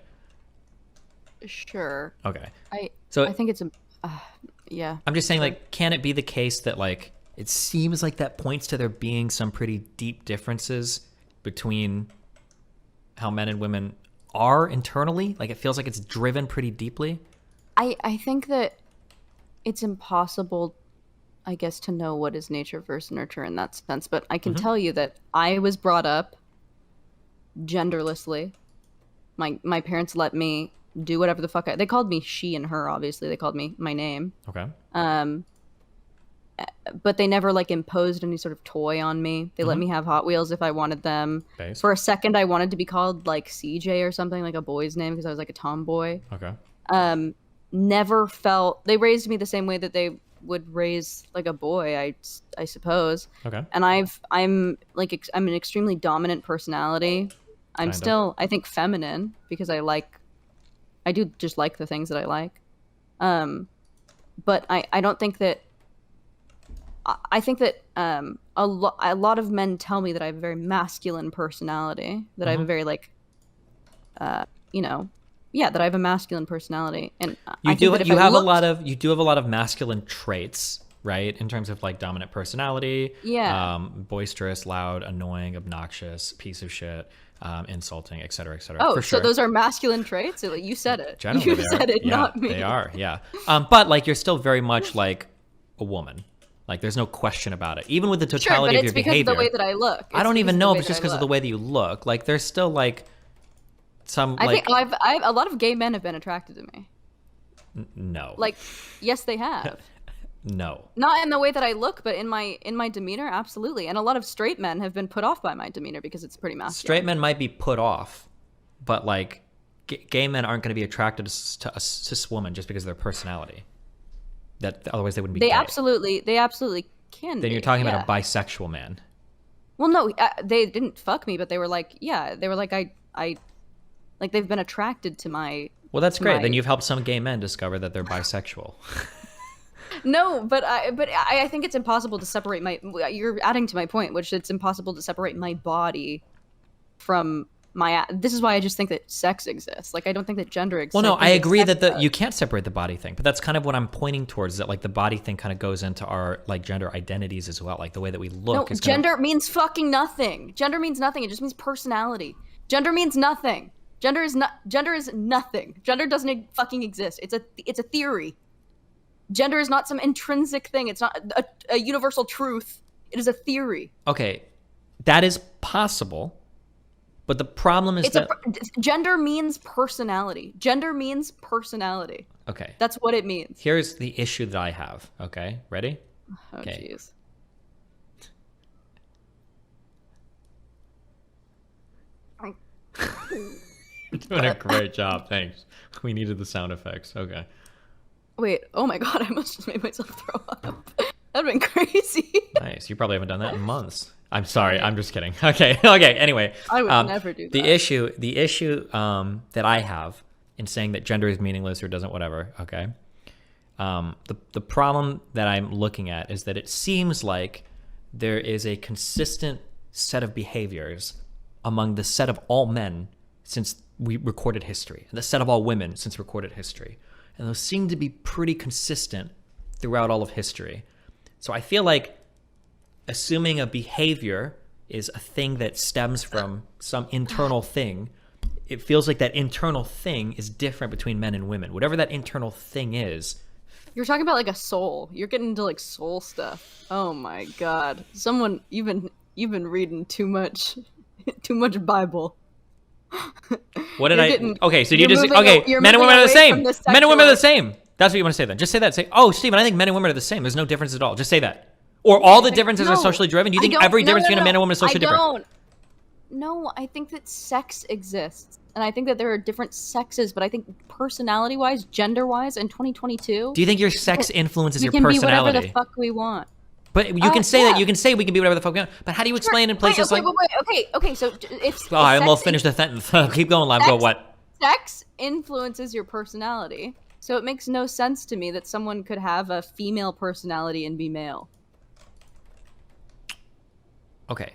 Sure. Okay. I think it's a... yeah. I'm just saying, like, can it be the case that, like, it seems like that points to there being some pretty deep differences between how men and women are internally? Like, it feels like it's driven pretty deeply? I think that it's impossible, I guess, to know what is nature versus nurture in that sense. But I can tell you that I was brought up genderlessly. My parents let me do whatever the fuck they called me she and her, obviously. They called me my name. Okay. But they never like imposed any sort of toy on me. They let me have Hot Wheels if I wanted them. Base. For a second, I wanted to be called like CJ or something, like a boy's name, because I was like a tomboy. Okay. Never felt they raised me the same way that they would raise like a boy, I suppose. Okay. And I'm an extremely dominant personality. I'm still, I think, feminine because I do just like the things that I like. But I don't think that. I think that a lot of men tell me that I have a very masculine personality. That I have a very like, that I have a masculine personality, and you do have a lot of masculine traits, right? In terms of like dominant personality, boisterous, loud, annoying, obnoxious, piece of shit, insulting, etc., etc. Oh, for sure. So those are masculine traits? You said it. Generally, you said it, not me. They are, yeah. But like you're still very much like a woman. Like there's no question about it. Even with the totality of your behavior. It's because of the way that I look. I don't even know if it's just because of the way that you look. Like there's still like some. I think a lot of gay men have been attracted to me. No. Like, yes, they have. No. Not in the way that I look, but in my demeanor, absolutely. And a lot of straight men have been put off by my demeanor because it's pretty masculine. Straight men might be put off, but like gay men aren't going to be attracted to a cis woman just because of their personality. That otherwise they wouldn't be. They absolutely can. Then you're talking about a bisexual man. Well, no, they didn't fuck me, but they were like, I like they've been attracted to my. Well, that's great. Then you've helped some gay men discover that they're bisexual. No, but I think it's impossible to separate You're adding to my point, which it's impossible to separate my body from my. This is why I just think that sex exists. Like I don't think that gender exists. Well, no, I agree that you can't separate the body thing, but that's kind of what I'm pointing towards. That like the body thing kind of goes into our like gender identities as well, like the way that we look. No, gender means fucking nothing. Gender means nothing. It just means personality. Gender means nothing. Gender is nothing. Gender doesn't fucking exist. It's a theory. Gender is not some intrinsic thing. It's not a universal truth. It is a theory. Okay, that is possible. But the problem is gender means personality. Gender means personality. Okay. That's what it means. Here's the issue that I have. Okay, ready? Oh, jeez. You're doing a great job. Thanks. We needed the sound effects. Okay. Wait. Oh my god! I must just made myself throw up. That'd been crazy. Nice. You probably haven't done that in months. I'm sorry. I'm just kidding. Okay. Anyway, I would never do that. The issue that I have in saying that gender is meaningless or doesn't whatever. Okay. The problem that I'm looking at is that it seems like there is a consistent set of behaviors among the set of all men since we recorded history, and the set of all women since recorded history, and those seem to be pretty consistent throughout all of history. So I feel like assuming a behavior is a thing that stems from some internal thing, it feels like that internal thing is different between men and women. Whatever that internal thing is. You're talking about like a soul. You're getting into like soul stuff. Oh my god. Someone you've been reading too much Bible. What did Okay, so do you just men and women are the same. Men and women are the same. That's what you want to say then. Just say that. Say, "Oh, Steven, I think men and women are the same. There's no difference at all." Just say that. Or all the differences are socially driven? Do you think every difference between a man and woman is socially different? No, I think that sex exists. And I think that there are different sexes, but I think personality-wise, gender-wise, in 2022... Do you think your sex influences your personality? We can be whatever the fuck we want. But you can say that. You can say we can be whatever the fuck we want. But how do you explain in places like... Wait. Okay, so if... I'll finish the sentence. Keep going, Lav. Go, what? Sex influences your personality. So it makes no sense to me that someone could have a female personality and be male. Okay,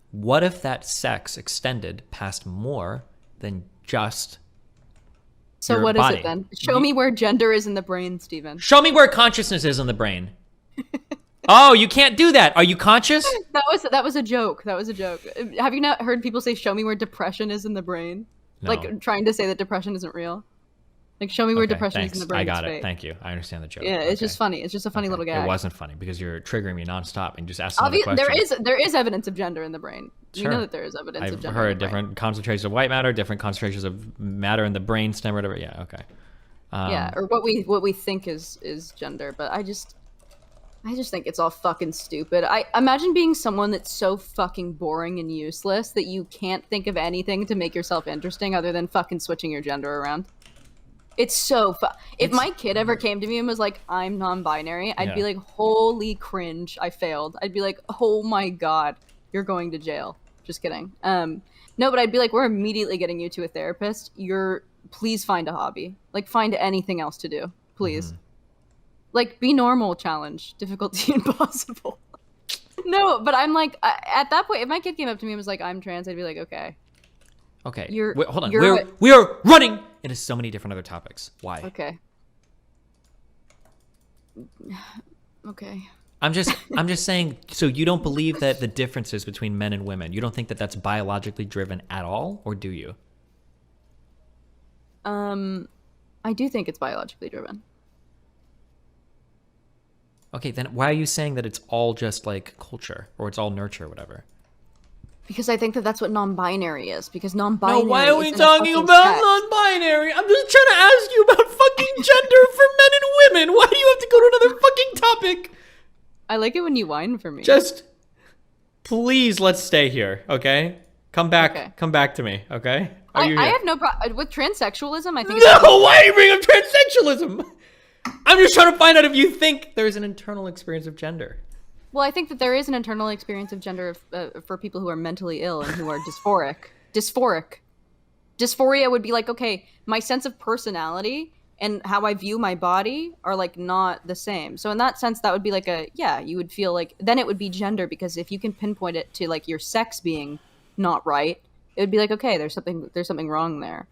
what if that sex extended past more than just So your what body? Is it then? Show me where gender is in the brain, Steven. Show me where consciousness is in the brain. Oh, you can't do that. Are you conscious? That was a joke. That was a joke. Have you not heard people say, show me where depression is in the brain? No. Like trying to say that depression isn't real? Like, show me where Okay, depression is in thanks. the brain I got space. it. Thank you. I understand the joke. Yeah, it's Okay. just funny. It's just a funny little gag. It wasn't funny because you're triggering me nonstop and just asked another question. There is evidence of gender in the brain. Sure. We know that there is evidence of I've gender. heard different concentrations of white matter, different concentrations of matter in the brain stem, or whatever. Yeah, okay. Yeah, or what we think is gender, but I just think it's all fucking stupid. I imagine being someone that's so fucking boring and useless that you can't think of anything to make yourself interesting other than fucking switching your gender around. It's so if my kid ever came to me and was like, I'm non-binary, I'd be like, holy cringe, I failed. I'd be like, oh my god, you're going to jail. Just kidding. No, but I'd be like, we're immediately getting you to a therapist. Please find a hobby. Like, find anything else to do. Please. Like, be normal challenge. Difficulty impossible. No, but I'm like, at that point, if my kid came up to me and was like, I'm trans, I'd be like, okay. Okay. Wait, hold on. We are running into so many different other topics. Why? Okay. Okay. I'm just saying, so you don't believe that the differences between men and women, you don't think that that's biologically driven at all, or do you? I do think it's biologically driven. Okay, then why are you saying that it's all just like culture or it's all nurture or whatever? Because I think that that's what non-binary is. Because non-binary. No, why are we isn't talking a fucking about sex. non-binary? I'm just trying to ask you about fucking gender for men and women. Why do you have to go to another fucking topic? I like it when you whine for me. Just please, let's stay here, okay? Come back. Okay. Come back to me, okay? I have no problem with transsexualism. I think. No, why are you bringing up transsexualism? I'm just trying to find out if you think there's an internal experience of gender. Well, I think that there is an internal experience of gender for people who are mentally ill and who are dysphoric. Dysphoria would be like, okay, my sense of personality and how I view my body are like not the same. So in that sense, that would be like you would feel like, then it would be gender, because if you can pinpoint it to like your sex being not right, it would be like, okay, there's something wrong there.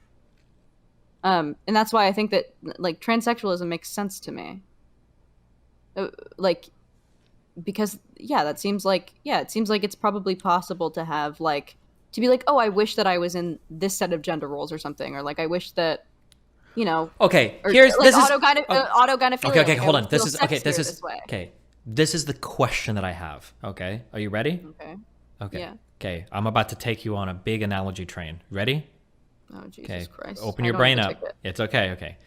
And that's why I think that like transsexualism makes sense to me. Like, because it seems like it's probably possible to have like, to be like, oh, I wish that I was in this set of gender roles or something, or like I wish that, you know. Okay, or, here's like this is autogynephilia. Okay, like, hold I on. would This feel is okay. sexier This is this way. okay. This is the question that I have. Okay, are you ready? Okay. Okay. Yeah. Okay, I'm about to take you on a big analogy train. Ready? Oh, Jesus Okay. Christ. Open I your don't brain have a up. ticket. It's okay. Okay.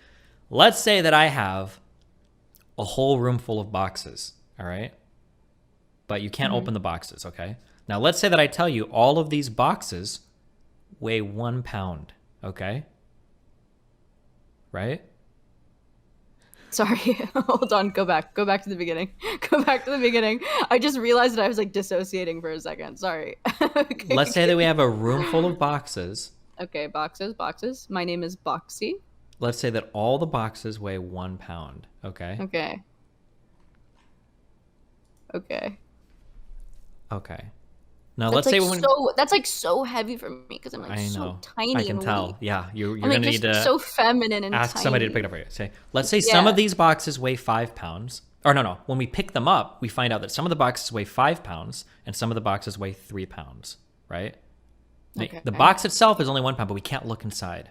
Let's say that I have a whole room full of boxes. All right. But you can't open the boxes. Okay. Now let's say that I tell you all of these boxes weigh 1 pound. Okay. Right? Sorry, hold on. Go back to the beginning. I just realized that I was like dissociating for a second. Sorry. Okay. Let's say that we have a room full of boxes. Okay, boxes. My name is Boxy. Let's say that all the boxes weigh 1 pound. Okay. Okay. Now That's let's say like that's like so heavy for me because I'm like so tiny. I can and tell. weak. Yeah, you're I'm gonna like need to so feminine and ask tiny. somebody to pick it up for you. Let's say some of these boxes weigh 5 pounds. Or no. When we pick them up, we find out that some of the boxes weigh 5 pounds and some of the boxes weigh 3 pounds. Right? Okay. The box itself is only 1 pound, but we can't look inside.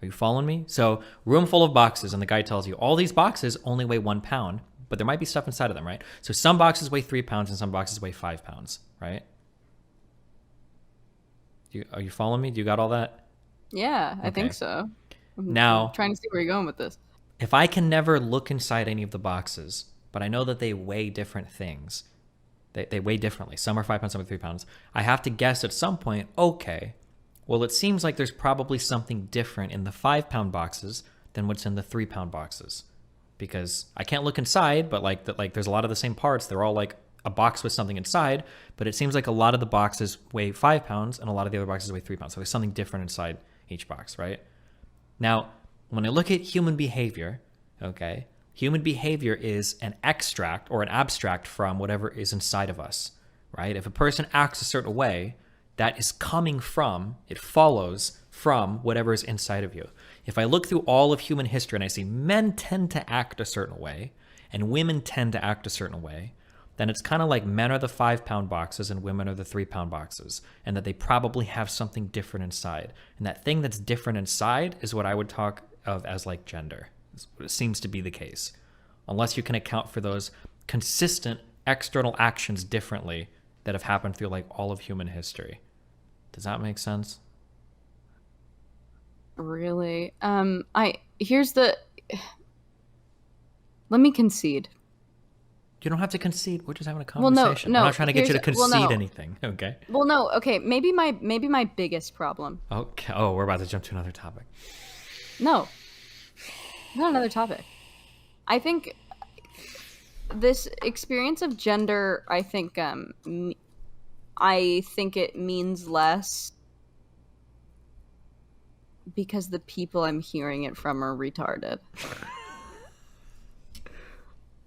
Are you following me? So, room full of boxes, and the guy tells you all these boxes only weigh 1 pound, but there might be stuff inside of them, right? So some boxes weigh 3 pounds and some boxes weigh 5 pounds, right? Are you following me? Do you got all that? Yeah, I Okay. think so. Now, I'm trying to see where you're going with this. if I can never look inside any of the boxes, but I know that they weigh different things, they weigh differently. Some are 5 pounds, some are 3 pounds. I have to guess at some point, okay, well, it seems like there's probably something different in the 5 pound boxes than what's in the 3 pound boxes. Because I can't look inside, but like there's a lot of the same parts. They're all like a box with something inside, but it seems like a lot of the boxes weigh 5 pounds and a lot of the other boxes weigh 3 pounds. So there's something different inside each box, right? Now, when I look at human behavior, okay, human behavior is an extract or an abstract from whatever is inside of us, right? If a person acts a certain way, that is coming from, it follows from whatever is inside of you. If I look through all of human history and I see men tend to act a certain way and women tend to act a certain way, then it's kind of like men are the 5-pound boxes and women are the 3-pound boxes, and that they probably have something different inside. And that thing that's different inside is what I would talk of as like gender. It seems to be the case. Unless you can account for those consistent external actions differently that have happened through like all of human history. Does that make sense? Really? Let me concede. You don't have to concede. We're just having a Well, conversation. no, I'm not trying to get you to concede no. anything. Okay. Well, no. Okay, maybe my biggest problem. Okay. Oh, we're about to jump to another topic. No, not another topic. I think this experience of gender, I think it means less because the people I'm hearing it from are retarded.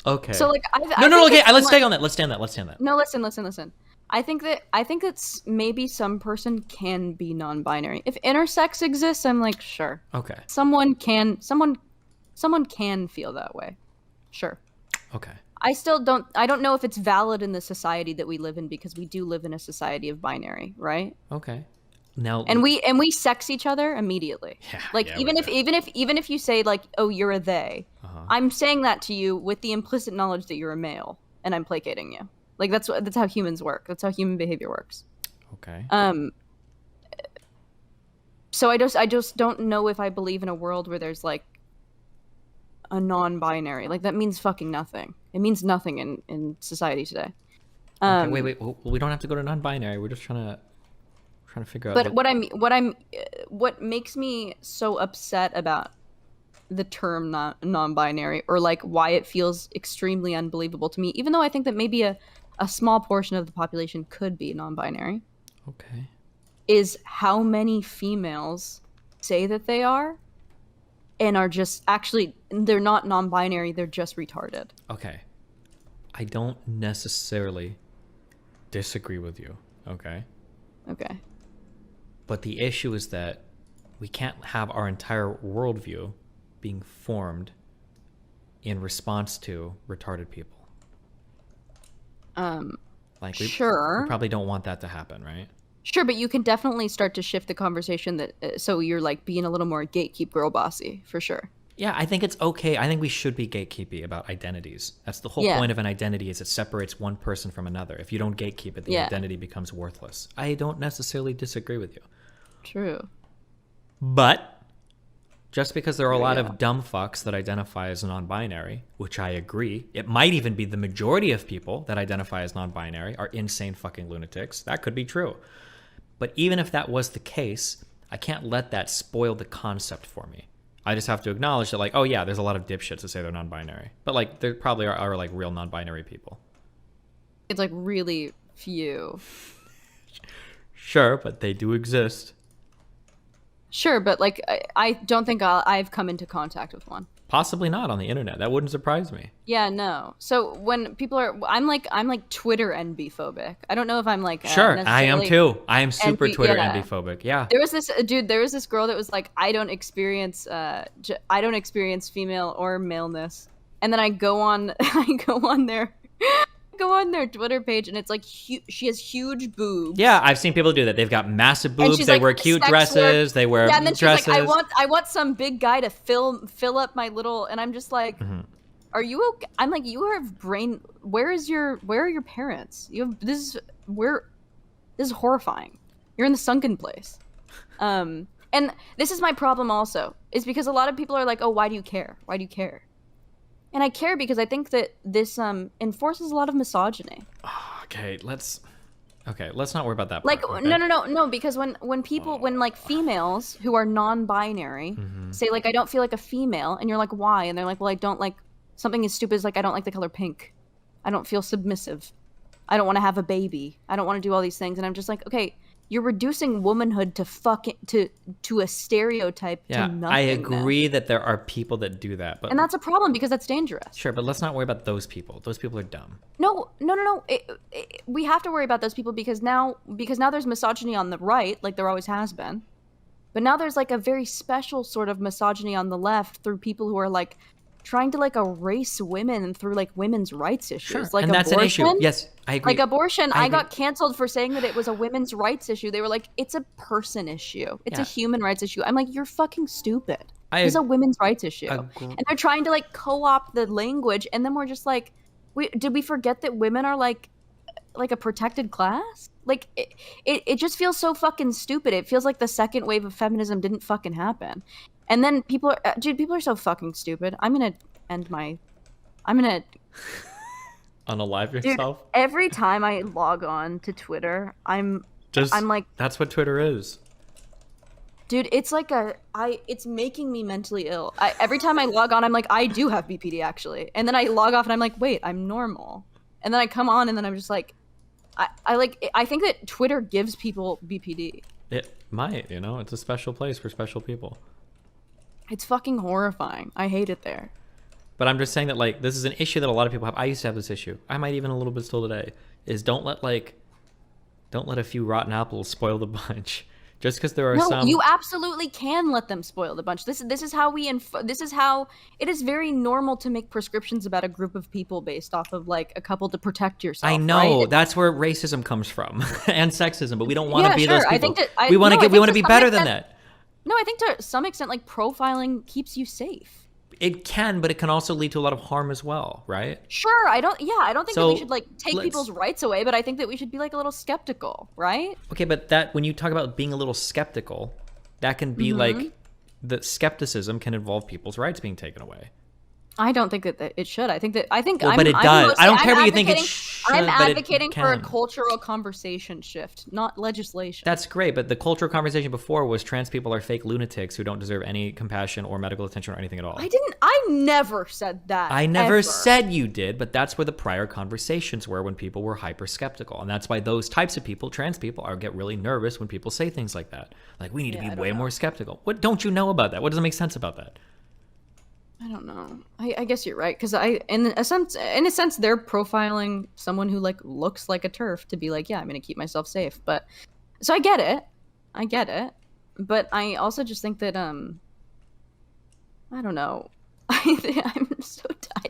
Okay. So like, Okay. Let's stay on that. Let's stay on that. No, listen. I think that's maybe some person can be non-binary. If intersex exists, I'm like, sure. Okay. Someone can feel that way. Sure. Okay. I don't know if it's valid in the society that we live in, because we do live in a society of binary, right? Okay. Now, and we sex each other immediately. Yeah, like yeah, even if you say like, oh, you're a they, I'm saying that to you with the implicit knowledge that you're a male and I'm placating you. Like that's how humans work. That's how human behavior works. Okay. So I just don't know if I believe in a world where there's like a non-binary. Like that means fucking nothing. It means nothing in society today. Okay, wait. Well, we don't have to go to non-binary. We're just trying to figure out. But what makes me so upset about the term non-binary, or like why it feels extremely unbelievable to me, even though I think that maybe a small portion of the population could be non-binary. Okay. Is how many females say that they are and are just actually, they're not non-binary, they're just retarded. Okay. I don't necessarily disagree with you, okay? Okay. But the issue is that we can't have our entire worldview being formed in response to retarded people. We probably don't want that to happen, right? Sure, but you can definitely start to shift the conversation that so you're like being a little more gatekeep girl bossy, for sure. Yeah, I think it's okay. I think we should be gatekeepy about identities. That's the whole point of an identity, is it separates one person from another. If you don't gatekeep it, the identity becomes worthless. I don't necessarily disagree with you. True. But just because there are a lot of dumb fucks that identify as non-binary, which I agree, it might even be the majority of people that identify as non-binary are insane fucking lunatics. That could be true. But even if that was the case, I can't let that spoil the concept for me. I just have to acknowledge that, like, oh yeah, there's a lot of dipshits that say they're non-binary. But like, there probably are like real non-binary people. It's like really few. Sure, but they do exist. Sure, but like, I don't think I've come into contact with one. Possibly not on the internet. That wouldn't surprise me. Yeah, no. So when people are, I'm like Twitter NB phobic. I don't know if I'm like sure, I am too. I am super Twitter NB phobic. Yeah. There was this girl that was like, I don't experience female or maleness, and then I go on their Twitter page, and it's like she has huge boobs. Yeah, I've seen people do that. They've got massive boobs. They wear cute dresses. They wear and then dresses. She's like, I want some big guy to fill up my little. And I'm just like, are you okay? I'm like, you have brain. Where are your parents? This is horrifying. You're in the sunken place. And this is my problem also, is because a lot of people are like, oh, why do you care? Why do you care? And I care because I think that this enforces a lot of misogyny. Okay, let's not worry about that part. Like, okay? No, because when people, when like females who are non-binary say like, I don't feel like a female, and you're like, why? And they're like, well, I don't like, something as stupid as like, I don't like the color pink. I don't feel submissive. I don't want to have a baby. I don't want to do all these things. And I'm just like, okay, you're reducing womanhood to a stereotype. Yeah, to I agree that there are people that do that, but and that's a problem because that's dangerous. Sure, but let's not worry about those people. Those people are dumb. No. We have to worry about those people because now there's misogyny on the right, like there always has been, but now there's like a very special sort of misogyny on the left through people who are like trying to like erase women through like women's rights issues. Sure. Like and that's abortion. an issue. Yes, I agree. Like abortion, I I agree. got canceled for saying that it was a women's rights issue. They were like, it's a person issue. It's a human rights issue. I'm like, you're fucking stupid. It's a women's rights issue. And they're trying to like co-opt the language, and then we're just like, did we forget that women are like a protected class? Like it just feels so fucking stupid. It feels like the second wave of feminism didn't fucking happen. And then people are so fucking stupid. I'm gonna unalive yourself. Dude, every time I log on to Twitter, I'm like, that's what Twitter is. Dude, it's like it's making me mentally ill. Every time I log on, I'm like, I do have BPD actually. And then I log off and I'm like, wait, I'm normal. And then I come on and then I'm just like, I think that Twitter gives people BPD. It might, it's a special place for special people. It's fucking horrifying. I hate it there. But I'm just saying that like this is an issue that a lot of people have. I used to have this issue. I might even a little bit still today. Is don't let a few rotten apples spoil the bunch. Just because there are some. No, you absolutely can let them spoil the bunch. This is how it is very normal to make prescriptions about a group of people based off of like a couple to protect yourself. I know, right? That's where racism comes from and sexism, but we don't want to be those people. I think that we want to be better than that. No, I think to some extent, like profiling keeps you safe. It can, but it can also lead to a lot of harm as well, right? Sure, I don't think that we should like take people's rights away, but I think that we should be like a little skeptical, right? Okay, but that when you talk about being a little skeptical, that can be like the skepticism can involve people's rights being taken away. I don't think that it should. But it does. I don't care what you think it should. I'm advocating for a cultural conversation shift, not legislation. That's great, but the cultural conversation before was trans people are fake lunatics who don't deserve any compassion or medical attention or anything at all. I never said that. I never said you did, but that's where the prior conversations were when people were hyper skeptical. And that's why those types of people, trans people, get really nervous when people say things like that. Like, we need to be way more skeptical. What don't you know about that? What doesn't make sense about that? I don't know. I guess you're right, because in a sense, they're profiling someone who like looks like a TERF to be like, yeah, I'm gonna keep myself safe. But so I get it, but I also just think that I don't know. I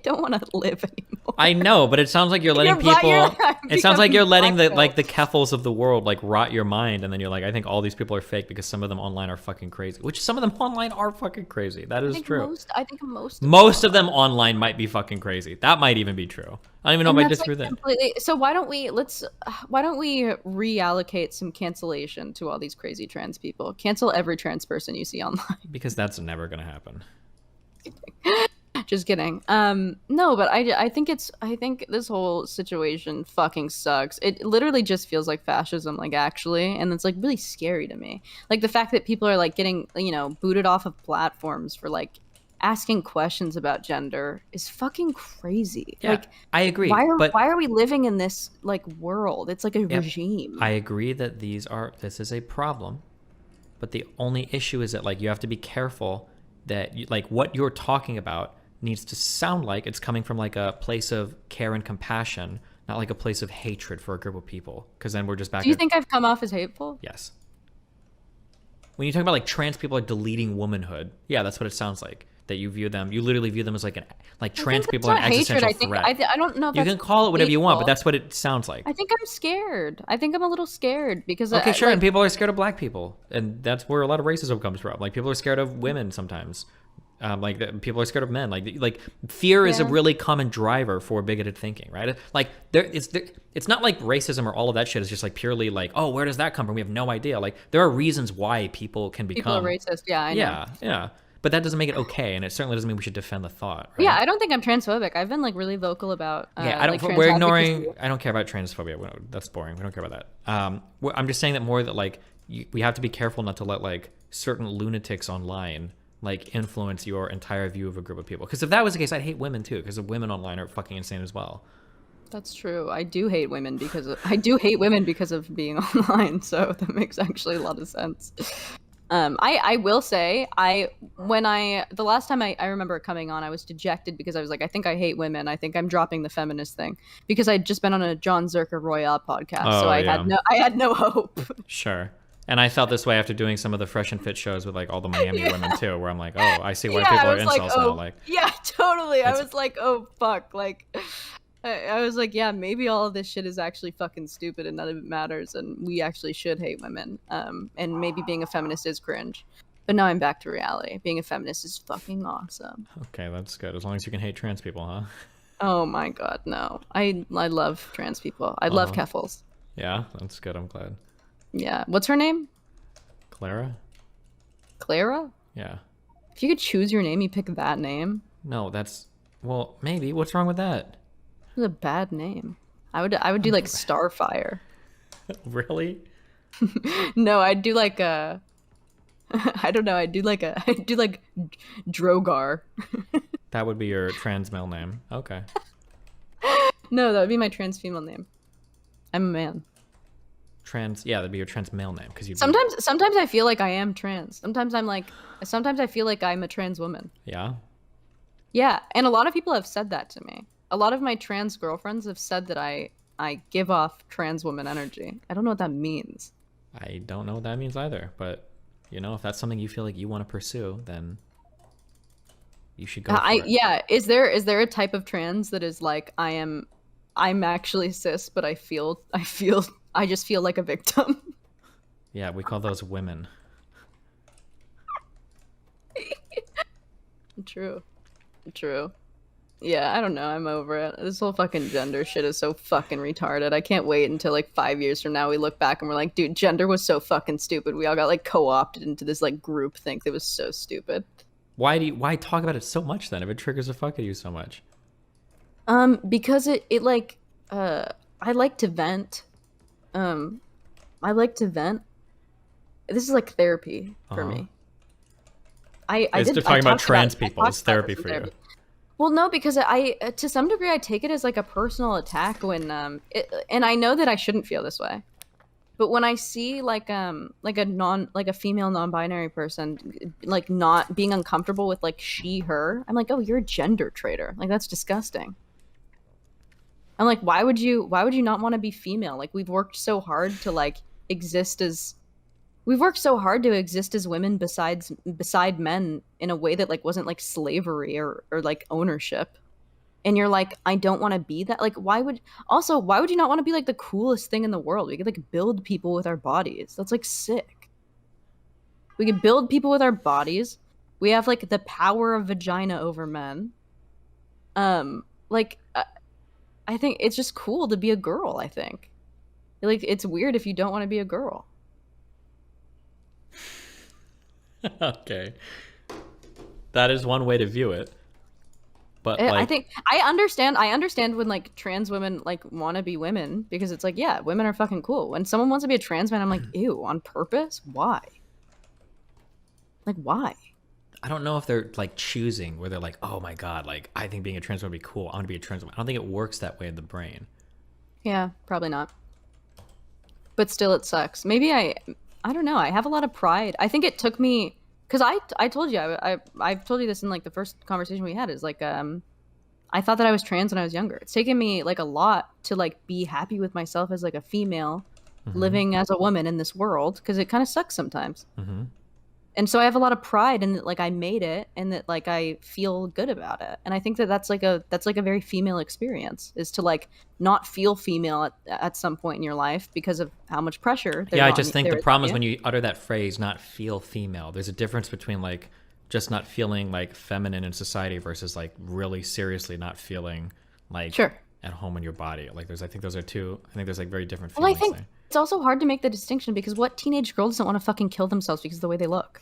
don't want to live anymore. I know, but it sounds like you're letting people. It sounds like you're letting the Keffels of the world like rot your mind, and then you're like, I think all these people are fake because some of them online are fucking crazy. Which some of them online are fucking crazy. That is true. I think most of them online might be fucking crazy. That might even be true. I don't even know if I disagree with that. So why don't we reallocate some cancellation to all these crazy trans people? Cancel every trans person you see online. Because that's never gonna happen. Just kidding. No, but I think this whole situation fucking sucks. It literally just feels like fascism, like actually, and it's like really scary to me. Like the fact that people are like getting, booted off of platforms for like asking questions about gender is fucking crazy. Yeah, like I agree. Why are we living in this like world? It's like a regime. I agree that this is a problem, but the only issue is that like you have to be careful that what you're talking about needs to sound like it's coming from like a place of care and compassion, not like a place of hatred for a group of people. Because then we're just back. Do you think I've come off as hateful? Yes. When you talk about like trans people are deleting womanhood, yeah, that's what it sounds like. That you literally view them as like trans people are an existential threat. I don't know. If you can call it whatever you want, but that's what it sounds like. I think I'm scared. I think I'm a little scared because sure. And people are scared of black people, and that's where a lot of racism comes from. Like people are scared of women sometimes. People are scared of men. Like fear is a really common driver for bigoted thinking, right? Like it's not like racism or all of that shit is just like purely like, oh, where does that come from? We have no idea. Like there are reasons why people can become racist. Yeah, I know. Yeah. But that doesn't make it okay, and it certainly doesn't mean we should defend the thought. Right? Yeah, I don't think I'm transphobic. I've been like really vocal about. I don't. We're ignoring. I don't care about transphobia. That's boring. We don't care about that. I'm just saying that more that like we have to be careful not to let like certain lunatics online like influence your entire view of a group of people. Because if that was the case, I'd hate women too. Because the women online are fucking insane as well. That's true. I do hate women because of being online. So that makes actually a lot of sense. I will say the last time I remember coming on, I was dejected because I was like, I think I hate women. I think I'm dropping the feminist thing because I'd just been on a Jon Zherka Royale podcast. So I had no hope. Sure. And I felt this way after doing some of the Fresh and Fit shows with like all the Miami women too, where I'm like, oh, I see why people I are was like, incels oh, now. Like, yeah, totally. I was like, oh fuck, like, I was like, yeah, maybe all of this shit is actually fucking stupid and none of it matters, and we actually should hate women. And maybe being a feminist is cringe. But now I'm back to reality. Being a feminist is fucking awesome. okay, that's good. As long as you can hate trans people, huh? Oh my god, no. I love trans people. I love Keffels. Yeah, that's good. I'm glad. Yeah. What's her name? Clara? Clara? Yeah. If you could choose your name, you pick that name. No, that's well, maybe. What's wrong with that? It's a bad name. I would do like Starfire. Really? No, I'd do like a I don't know, I'd do like Drogar. That would be your trans male name. Okay. No, that would be my trans female name. I'm a man. Yeah, that'd be your trans male name because you. Sometimes I feel like I am trans. Sometimes I feel like I'm a trans woman. Yeah. Yeah, and a lot of people have said that to me. A lot of my trans girlfriends have said that I give off trans woman energy. I don't know what that means. I don't know what that means either, but you know, if that's something you feel like you want to pursue, then you should go for it. Yeah, is there a type of trans that is like I'm actually cis, but I just feel like a victim. Yeah, we call those women. True. Yeah, I don't know. I'm over it. This whole fucking gender shit is so fucking retarded. I can't wait until like 5 years from now we look back and we're like, dude, gender was so fucking stupid. We all got like co-opted into this like group think that was so stupid. Why talk about it so much then if it triggers the fuck out of you so much? Because it like I like to vent. I like to vent. This is like therapy for me. It's talking about trans people. It's therapy for you. Well, no, because I to some degree I take it as like a personal attack when and I know that I shouldn't feel this way, but when I see like a female non-binary person like not being uncomfortable with like she her, I'm like, oh, you're a gender traitor. Like that's disgusting. I'm like, why would you not want to be female? Like we've worked so hard to like exist as women beside men in a way that like wasn't like slavery or like ownership. And you're like, I don't want to be that. Like why would you not want to be like the coolest thing in the world? We could like build people with our bodies. That's like sick. We could build people with our bodies. We have like the power of vagina over men. I think it's just cool to be a girl, I think. Like it's weird if you don't want to be a girl. Okay. That is one way to view it. But like, I think I understand when like trans women like want to be women because it's like, yeah, women are fucking cool. When someone wants to be a trans man, I'm like, ew, on purpose? Why? Like why? I don't know if they're like choosing where they're like, oh my god, like I think being a trans woman would be cool. I want to be a trans woman. I don't think it works that way in the brain. Yeah, probably not. But still it sucks. Maybe I don't know. I have a lot of pride. I think it took me because I told you I've told you this in like the first conversation we had is like I thought that I was trans when I was younger. It's taken me like a lot to like be happy with myself as like a female living as a woman in this world because it kind of sucks sometimes. And so I have a lot of pride in that like I made it and that like I feel good about it. And I think that that's like a very female experience is to like not feel female at some point in your life because of how much pressure. Yeah, I just think the problem is when you utter that phrase, not feel female, there's a difference between like just not feeling like feminine in society versus like really seriously not feeling like at home in your body. Like I think those are two, I think there's like very different feelings. Well, I think it's also hard to make the distinction because what teenage girl doesn't want to fucking kill themselves because of the way they look?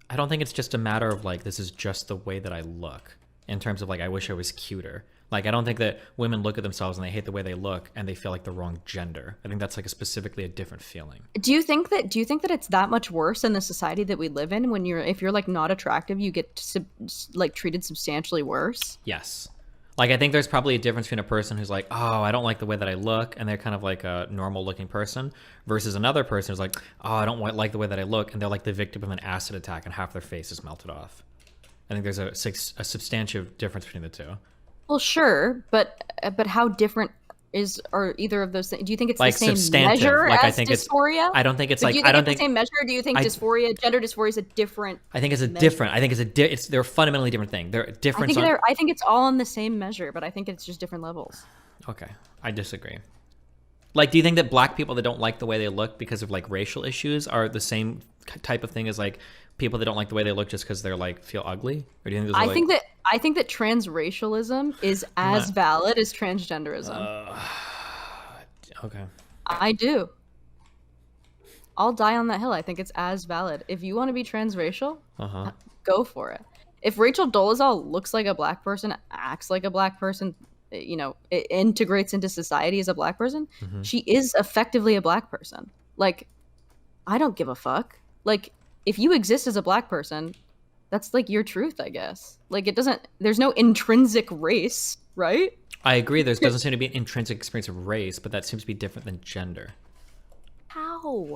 I don't think it's just a matter of like, this is just the way that I look in terms of like, I wish I was cuter. Like, I don't think that women look at themselves and they hate the way they look and they feel like the wrong gender. I think that's like specifically a different feeling. Do you think that it's that much worse in the society that we live in when if you're like not attractive, you get like treated substantially worse? Yes. Like, I think there's probably a difference between a person who's like, oh, I don't like the way that I look, and they're kind of like a normal looking person, versus another person who's like, oh, I don't like the way that I look, and they're like the victim of an acid attack and half their face is melted off. I think there's a substantial difference between the two. Well, sure, but how different Are either of those things? Do you think it's Like the same substantive. measure like as I think dysphoria? I don't think it's But like do you I think don't it's think the same measure? Or do you think gender dysphoria is a different? I think it's a measure? different. I think they're a fundamentally different thing. They're different. I think it's all on the same measure, but I think it's just different levels. Okay, I disagree. Like, do you think that black people that don't like the way they look because of like racial issues are the same type of thing as like people that don't like the way they look just because they're like feel ugly? Or do you think those are, I think that transracialism is as valid as transgenderism. Okay. I do. I'll die on that hill. I think it's as valid. If you want to be transracial, go for it. If Rachel Dolezal looks like a black person, acts like a black person, it integrates into society as a black person, she is effectively a black person. Like, I don't give a fuck. Like, if you exist as a black person, that's like your truth, I guess. Like, there's no intrinsic race, right? I agree. There doesn't seem to be an intrinsic experience of race, but that seems to be different than gender. How?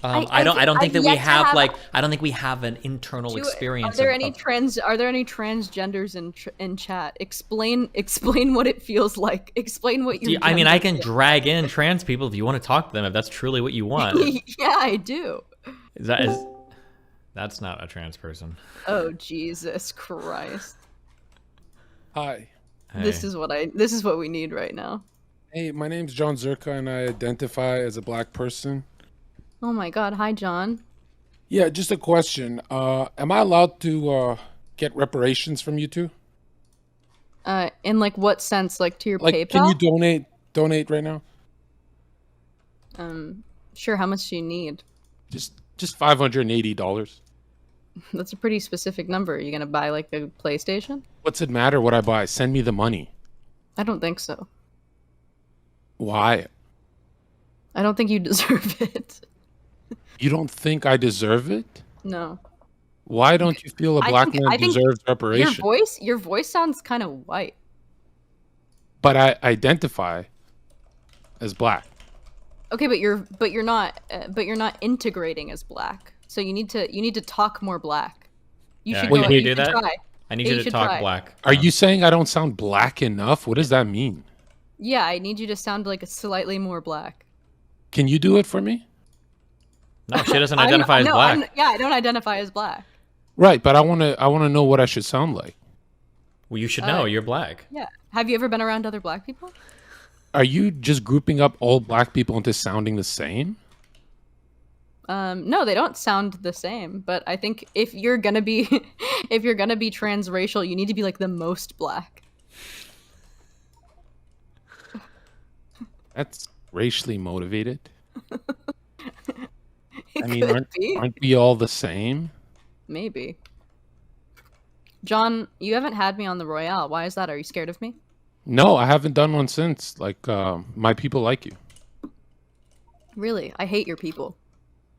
I don't think that we have like I don't think we have an internal experience. Are there any transgenders in chat? Explain what it feels like. Explain what you. I mean, I can drag in trans people if you want to talk to them. If that's truly what you want. Yeah, I do. That's not a trans person. Oh, Jesus Christ! Hi. Hey. This is what we need right now. Hey, my name's Jon Zherka, and I identify as a black person. Oh my God! Hi, John. Yeah, just a question. Am I allowed to get reparations from you two? In like what sense? Like to your like, PayPal? Can you donate right now? Sure. How much do you need? Just $580. That's a pretty specific number. Are you gonna buy like a PlayStation? What's it matter what I buy? Send me the money. I don't think so. Why? I don't think you deserve it. You don't think I deserve it? No. Why don't you feel a black man deserves reparation? Your voice sounds kind of white. But I identify as black. Okay, but you're not integrating as black. So you need to talk more black. Can you do that? Try. I need you to talk black. Are you saying I don't sound black enough? What does that mean? Yeah, I need you to sound like a slightly more black. Can you do it for me? No, she doesn't identify as black. I don't identify as black. Right, but I want to know what I should sound like. Well, you should know. You're black. Yeah. Have you ever been around other black people? Are you just grouping up all black people into sounding the same? No, they don't sound the same. But I think if you're gonna be transracial, you need to be like the most black. That's racially motivated. I mean, aren't we all the same? Maybe. John, you haven't had me on the Royale. Why is that? Are you scared of me? No, I haven't done one since. Like, my people like you. Really? I hate your people.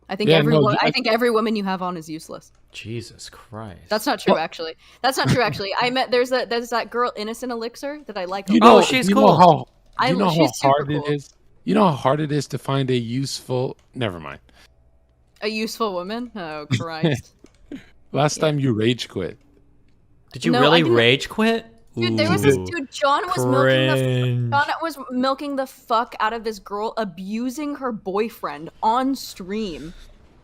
I think I think every woman you have on is useless. Jesus Christ. That's not true, actually. That's not true, actually. I met there's that girl Innocent Elixir that I like. She's cool. You know how hard it is. You know how hard it is to find a useful. Never mind. A useful woman? Oh Christ! Last time you rage quit. Did you really rage quit? Dude, there was this dude. John was milking the fuck out of this girl, abusing her boyfriend on stream,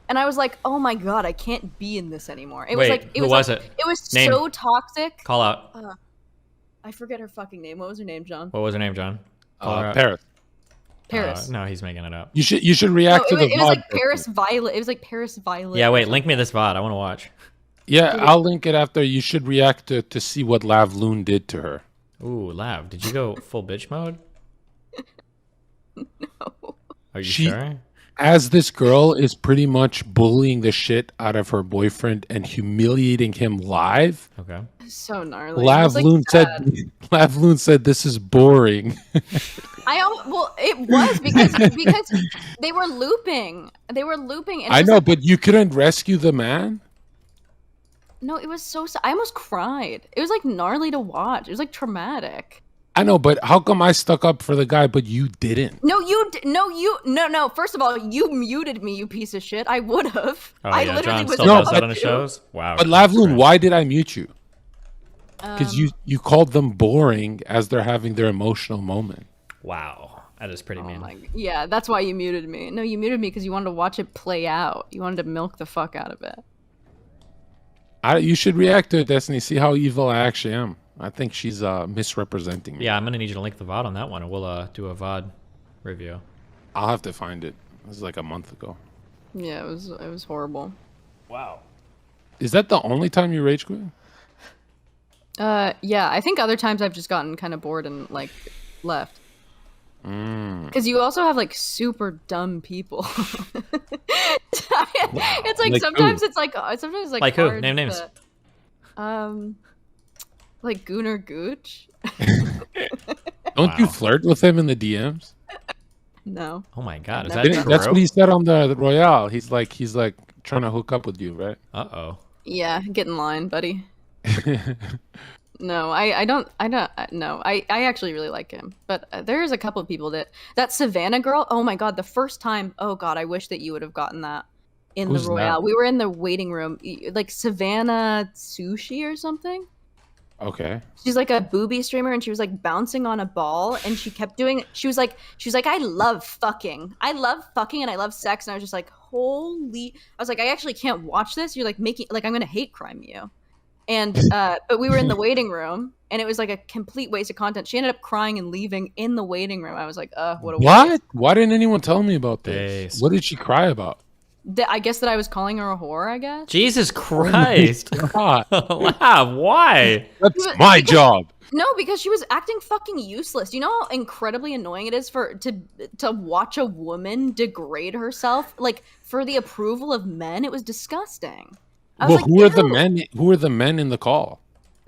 and I was like, "Oh my God, I can't be in this anymore." It was so toxic. Call out. I forget her fucking name. What was her name, John? What was her name, John? Paris. No, he's making it up. You should react to the VOD. It was like Paris Violet. It was like Paris Violet. Yeah, wait. Link me this VOD. I want to watch. Yeah, I'll link it after. You should react to see what Lavlune did to her. Ooh, Lav, did you go full bitch mode? No. Are you sure? As this girl is pretty much bullying the shit out of her boyfriend and humiliating him live. Okay. So gnarly. Lavlune said this is boring. It was because they were looping. And I know, but you couldn't rescue the man. No, it was so. I almost cried. It was like gnarly to watch. It was like traumatic. I know, but how come I stuck up for the guy, but you didn't? No. First of all, you muted me, you piece of shit. I would have. Oh, I yeah, literally John was. still does that on his shows. Wow. But Lavlune, why did I mute you? Because you called them boring as they're having their emotional moment. Wow, that is pretty mean. Yeah, that's why you muted me. No, you muted me because you wanted to watch it play out. You wanted to milk the fuck out of it. You should react to it, Destiny. See how evil I actually am. I think she's misrepresenting me. Yeah, I'm gonna need you to link the VOD on that one, and we'll do a VOD review. I'll have to find it. This is like a month ago. Yeah, it was horrible. Wow. Is that the only time you rage quit? Yeah, I think other times I've just gotten kind of bored and like left. Because you also have like super dumb people. It's like sometimes who? it's like sometimes Like who? hard Name names. Like Gunnar Gooch. Don't you flirt with him in the DMs? No. Oh my god, is No. that true? That's what he said on the Royale. He's like trying to hook up with you, right? Uh-oh. Yeah, get in line, buddy. No, I don't. No, I actually really like him, but there's a couple of people that Savannah girl. Oh my god, the first time. Oh god, I wish that you would have gotten that in Who's the Royale. that? We were in the waiting room, like Savannah Sushi or something. Okay. She's like a booby streamer, and she was like bouncing on a ball, and she kept doing. She was like, I love fucking, and I love sex, and I was just like, holy. I was like, I actually can't watch this. You're like making like I'm gonna hate crime you. And but we were in the waiting room, and it was like a complete waste of content. She ended up crying and leaving in the waiting room. I was like, what a waste. Why didn't anyone tell me about this? Base. What did she cry about? I guess that I was calling her a whore, I guess. Jesus Christ. God, Wow, why? that's my job. No, because she was acting fucking useless. You know how incredibly annoying it is to watch a woman degrade herself, like for the approval of men. It was disgusting. I was Well, like, who are the ew. men? Who are the men in the call?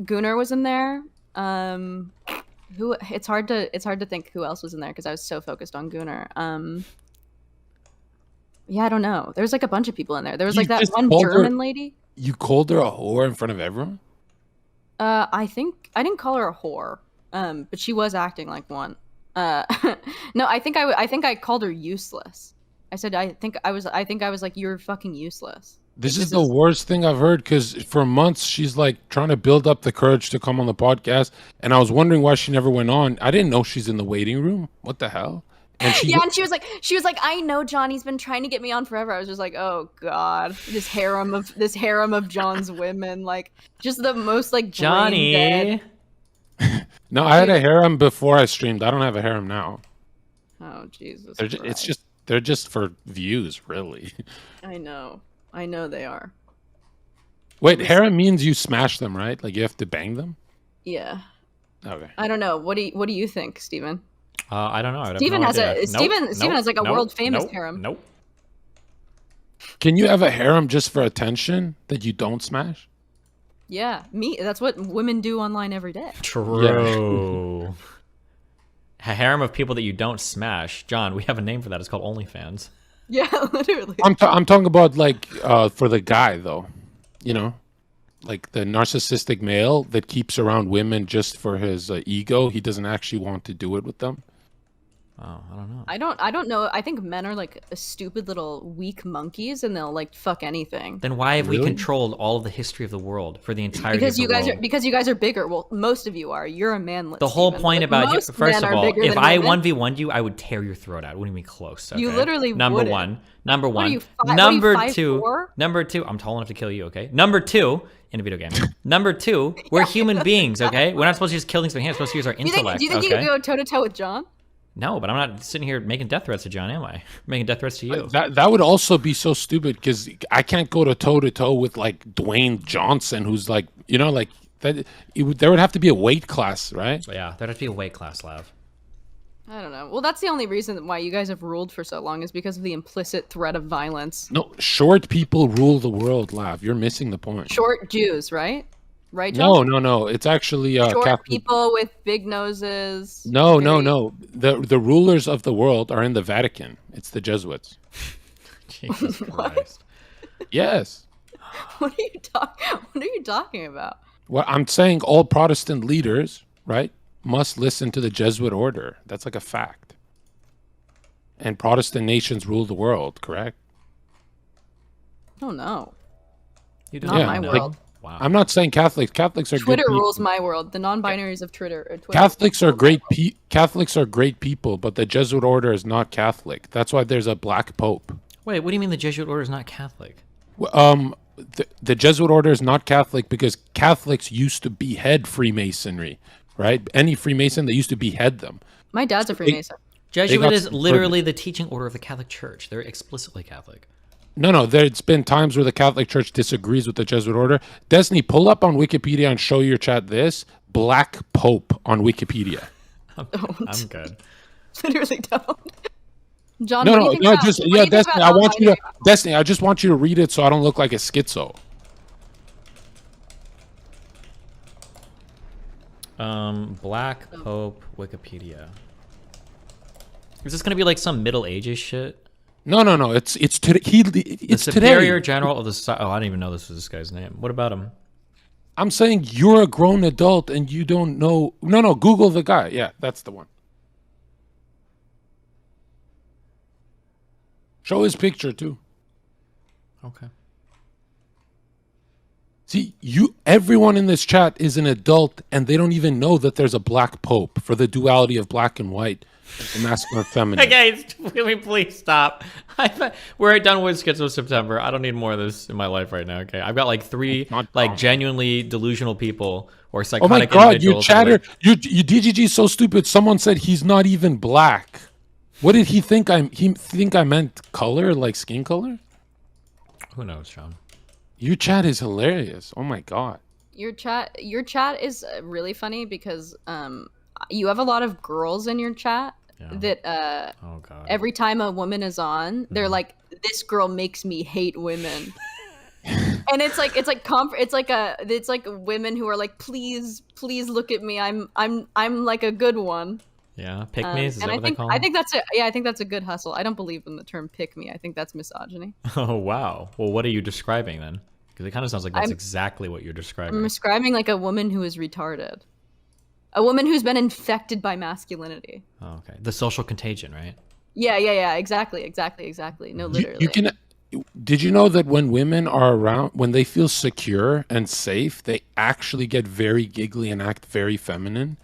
Gunnar was in there. Who? It's hard to think who else was in there because I was so focused on Gunnar. Yeah, I don't know. There's like a bunch of people in there. There was You like that just one called her- German lady. You called her a whore in front of everyone? I think I didn't call her a whore. But she was acting like one. No, I think I called her useless. I said I think I was like, you're fucking useless. This is the worst thing I've heard because for months she's like trying to build up the courage to come on the podcast, and I was wondering why she never went on. I didn't know she's in the waiting room. What the hell? And she, and she was like, I know John. He's been trying to get me on forever. I was just like, oh god, this harem of John's women, like just the most like brain Johnny. dead. No, I had a harem before I streamed. I don't have a harem now. Oh Jesus! They're just for views, really. I know they are. Wait, harem means you smash them, right? Like you have to bang them. Yeah. Okay. I don't know. What do you think, Steven? I don't know. Steven has like a world famous harem. Nope. Can you have a harem just for attention that you don't smash? Yeah, that's what women do online every day. True. A harem of people that you don't smash. John, we have a name for that. It's called OnlyFans. Yeah, literally. I'm talking about like for the guy though, you know, like the narcissistic male that keeps around women just for his ego. He doesn't actually want to do it with them. Oh, I don't know. I don't know. I think men are like a stupid little weak monkeys, and they'll like fuck anything. Then why have we Really? controlled all of the history of the world for the entirety Because of the you guys world? are you guys are bigger. Well, most of you are. You're a manlet. The whole Steven. point Like, about you, most first men of are all, bigger if than I women. 1v1'd you, I would tear your throat out. Wouldn't even be close. Okay? You literally Number wouldn't. one. Number What one. are you, what are Number you, 5'4"? two. Number two. I'm tall enough to kill you. Okay. Number two. In a video game. Number two. We're human beings. Okay. We're not supposed to just kill things by hand. We're supposed to use our intellect. Do you think you okay? could go toe to toe with John? No, but I'm not sitting here making death threats to John, am I? Making death threats to you. That would also be so stupid because I can't go to toe with like Dwayne Johnson, who's like, you know, like that. There would have to be a weight class, right? So yeah, there'd have to be a weight class, Lav. I don't know. Well, that's the only reason why you guys have ruled for so long is because of the implicit threat of violence. No, short people rule the world, Lav. You're missing the point. Short Jews, right? Right, John? No. It's actually Short Catholic. people with big noses. No. very- The rulers of the world are in the Vatican. It's the Jesuits. Jesus Christ. Yes. What are you talking about? Well, I'm saying all Protestant leaders, right, must listen to the Jesuit order. That's like a fact. And Protestant nations rule the world, correct? Oh no. You do Not Yeah, my like- world. Wow. I'm not saying Catholics. Catholics are Twitter good people. rules my world. The non-binaries of Twitter. Catholics are great. Catholics are great people, but the Jesuit order is not Catholic. That's why there's a black pope. Wait, what do you mean the Jesuit order is not Catholic? The Jesuit order is not Catholic because Catholics used to behead Freemasonry, right? Any Freemason, they used to behead them. My dad's a Freemason. Jesuit is literally the teaching order of the Catholic Church. They're explicitly Catholic. No, there's been times where the Catholic Church disagrees with the Jesuit order. Destiny, pull up on Wikipedia and show your chat this Black Pope on Wikipedia. I'm good. Literally don't. John, No, what do you think just about- what do you think Destiny. about I want you to non-binary? Destiny. I just want you to read it so I don't look like a schizo. Black Pope Wikipedia. Is this gonna be like some Middle Ages shit? No. It's today. The It's Superior today. General of the I didn't even know this was this guy's name. What about him? I'm saying you're a grown adult and you don't know. No. Google the guy. Yeah, that's the one. Show his picture too. Okay. See, everyone in this chat is an adult and they don't even know that there's a black pope for the duality of black and white, the masculine and feminine. Okay, can we please stop? We're done with Schizo September. I don't need more of this in my life right now. Okay, I've got like three like genuinely delusional people or Oh psychotic. my god, you individuals chatter. like- You DGG is so stupid. Someone said he's not even black. What did he think I meant color, like skin color? Who knows, Sean? Your chat is hilarious. Oh my god. Your chat is really funny because you have a lot of girls in your chat that Oh god. every time a woman is on, they're like, "This girl makes me hate women." And it's like women who are like, please look at me, I'm like a good one. Yeah, pick me. Is that And what they call I them? think that's a good hustle. I don't believe in the term pick me. I think that's misogyny. Oh wow. Well, what are you describing then? Because it kind of sounds like that's exactly what you're describing. I'm describing like a woman who is retarded, a woman who's been infected by masculinity. Oh, okay. The social contagion, right? Yeah. Exactly. No, literally. You can. Did you know that when women are around, when they feel secure and safe, they actually get very giggly and act very feminine?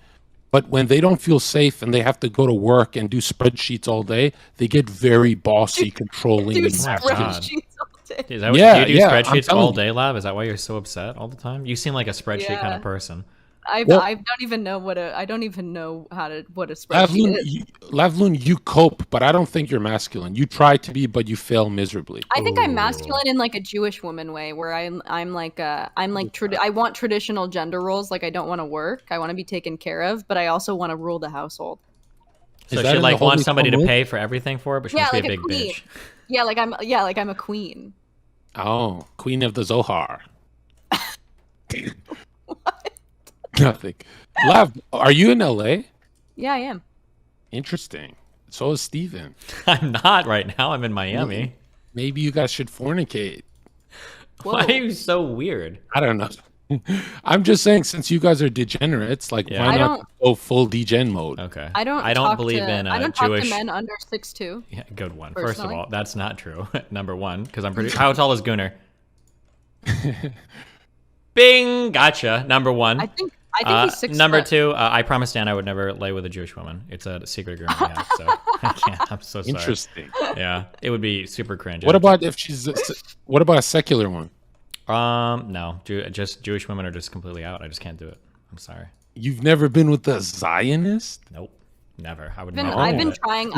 But when they don't feel safe and they have to go to work and do spreadsheets all day, they get very bossy, controlling, Do and my God. spreadsheets all day. Is that what Yeah, do? You do yeah, I'm spreadsheets telling all you. day, Lab? Is that why you're so upset all the time? You seem like a spreadsheet kind Yeah. of person. I don't even know what a spreadsheet is. Lavlune, you cope, but I don't think you're masculine. You try to be, but you fail miserably. I think I'm masculine in like a Jewish woman way, where I want traditional gender roles. Like I don't want to work. I want to be taken care of, but I also want to rule the household. Is So that she in the like Holy wants somebody to Talmud? pay for everything for her, but she Yeah, wants to like be a a big queen. bitch. Like I'm a queen. Oh, Queen of the Zohar. Nothing. Lav, are you in LA? Yeah, I am. Interesting. So is Steven. I'm not right now. I'm in Miami. Maybe you guys should fornicate. Why are you so weird? I don't know. I'm just saying, since you guys are degenerates, like Yeah. why I not don't- go full degen mode? Okay. I don't believe in I don't Jewish. talk to men under 6'2". Yeah, good one. First of Personally. all, that's not true. Number one, because I'm pretty. How tall is Gunnar? Bing, gotcha. Number one. I think he's 6 Number foot. two, I promised Dan I would never lay with a Jewish woman. It's a secret agreement we have, so I can't. I'm so sorry. Interesting. Yeah, it would be super cringe. What about if she's? What about a secular one? No, just Jewish women are just completely out. I just can't do it. I'm sorry. You've never been with a Zionist? Nope, never. I would I've been, never. I've do been it. trying.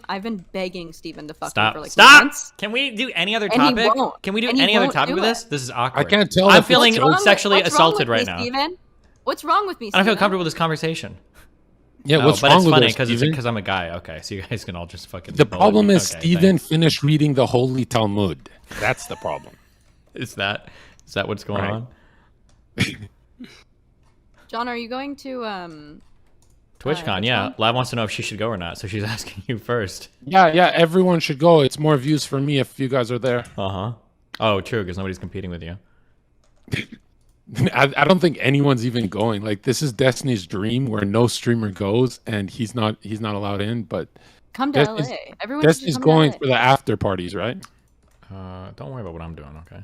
I've been begging Steven to fuck me Stop! for like Stop! months. Can we do any other And he topic? won't. Can we do And he any other won't topic do with it. this? This is awkward. I can't tell. I'm if feeling it's sexually What's wrong assaulted with right me, now. Steven? What's wrong with me, I Steven? don't feel comfortable with this conversation. Yeah, No, what's but wrong it's with funny this, Steven? because I'm a guy. Okay, so you guys can all just fucking. The bully problem me. is Okay, Steven thanks. finished reading the Holy Talmud. That's the problem. Is that what's going Right. on? John, are you going to TwitchCon, yeah. TwitchCon? Lab wants to know if she should go or not, so she's asking you first. Yeah, everyone should go. It's more views for me if you guys are there. Uh huh. Oh, true, because nobody's competing with you. I don't think anyone's even going. Like, this is Destiny's dream where no streamer goes and he's not allowed in, but come to Destiny's- LA? Everyone should Destiny's come going to for the after parties, right? Don't worry about what I'm doing, okay?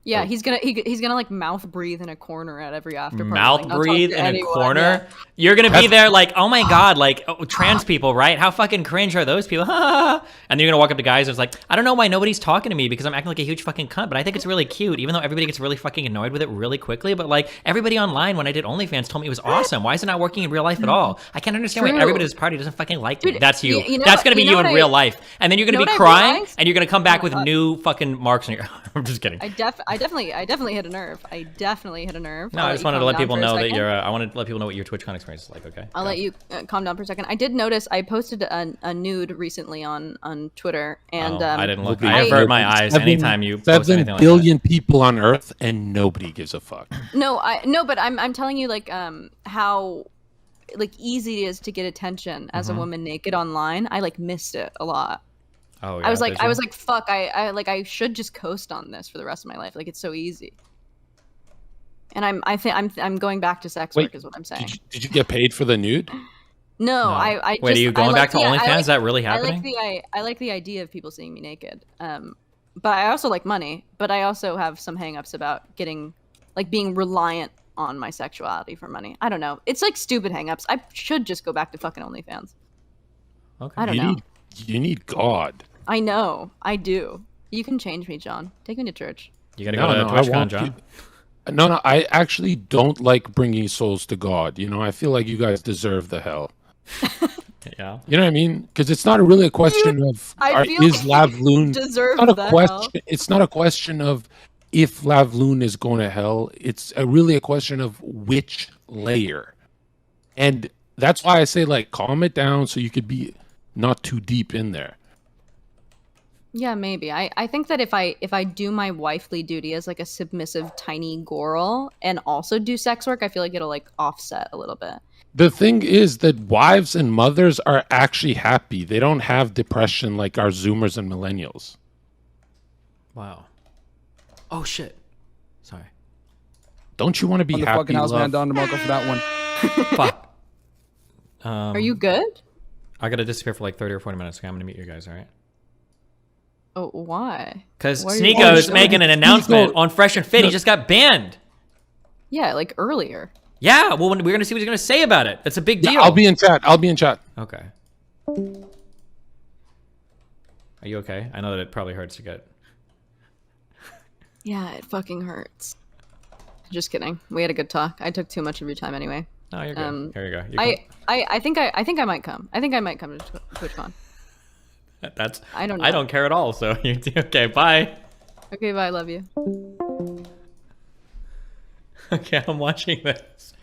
Yeah, Oh. he's gonna like mouth breathe in a corner at every after party. Mouth like, not talk breathe to in a anyone, corner. yeah. You're gonna be there like, oh my god, like trans people, right? How fucking cringe are those people? And then you're gonna walk up to guys and it's like, I don't know why nobody's talking to me because I'm acting like a huge fucking cunt, but I think it's really cute, even though everybody gets really fucking annoyed with it really quickly. But like everybody online when I did OnlyFans told me it was awesome. Why is it not working in real life at all? I can't understand why True. everybody at this party doesn't fucking like me. Dude, That's you. you know That's what- gonna be you you know in what real I- life, and then you're gonna you know be what I crying, realized? and you're gonna come back my with God. new fucking marks on your. I'm just kidding. I definitely hit a nerve. I definitely hit a nerve. No, I'll I let just you wanted to calm let down people for a know that second. you're. I wanted to let people know what your TwitchCon experience is like. Okay. I'll let you calm down for a second. I did notice I posted a nude recently on Twitter, and I didn't look. Nobody- I avert my eyes anytime you post 7 anything like billion people on Earth, and nobody gives a fuck. no, but I'm telling you like how like easy it is to get attention as a woman naked online. I like missed it a lot. that. Oh yeah. I was did you? like, fuck, I should just coast on this for the rest of my life. Like it's so easy. And I'm going back to sex Wait, work is what I'm saying. Did you get paid for the nude? No, No. I Wait, just, are you going back to OnlyFans? Is that really I happening? like the idea of people seeing me naked. But I also like money. But I also have some hangups about being reliant on my sexuality for money. I don't know. It's like stupid hangups. I should just go back to fucking OnlyFans. Okay. I don't know. You need God. I know. I do. You can change me, John. Take me to church. You gotta No, go to no, I TwitchCon, want John. you. No, I actually don't like bringing souls to God. You know, I feel like you guys deserve the hell. Yeah. You know what I mean? Because it's not really a question of I feel is like Lavlune. deserve It's not a the question. hell. It's not a question of if Lavlune is going to hell. It's really a question of which layer, and that's why I say like calm it down so you could be not too deep in there. Yeah, maybe. I think that if I do my wifely duty as like a submissive tiny girl and also do sex work, I feel like it'll like offset a little bit. The thing is that wives and mothers are actually happy. They don't have depression like our Zoomers and millennials. Wow. Oh shit. Sorry. Don't you want to be On the happy, fucking house, man. love? Don DeMarco for that one. Fuck. Are you good? I gotta disappear for like 30 or 40 minutes. Okay, I'm gonna meet you guys. All right. Oh, why? Because Why are you- Sneeko's Oh, making an Sneeko- announcement on Fresh and Fit. He No. just got banned. Yeah, like earlier. Yeah. Well, we're gonna see what he's gonna say about it. That's a big Yeah, deal. I'll be in chat. I'll be in chat. Okay. Are you okay? I know that it probably hurts to get. Yeah, it fucking hurts. Just kidding. We had a good talk. I took too much of your time anyway. No, you're good. Here you go. I think I might come. I think I might come to TwitchCon. That's. I don't know. I don't care at all. So you okay? Bye. Okay, bye. I love you. Okay, I'm watching this.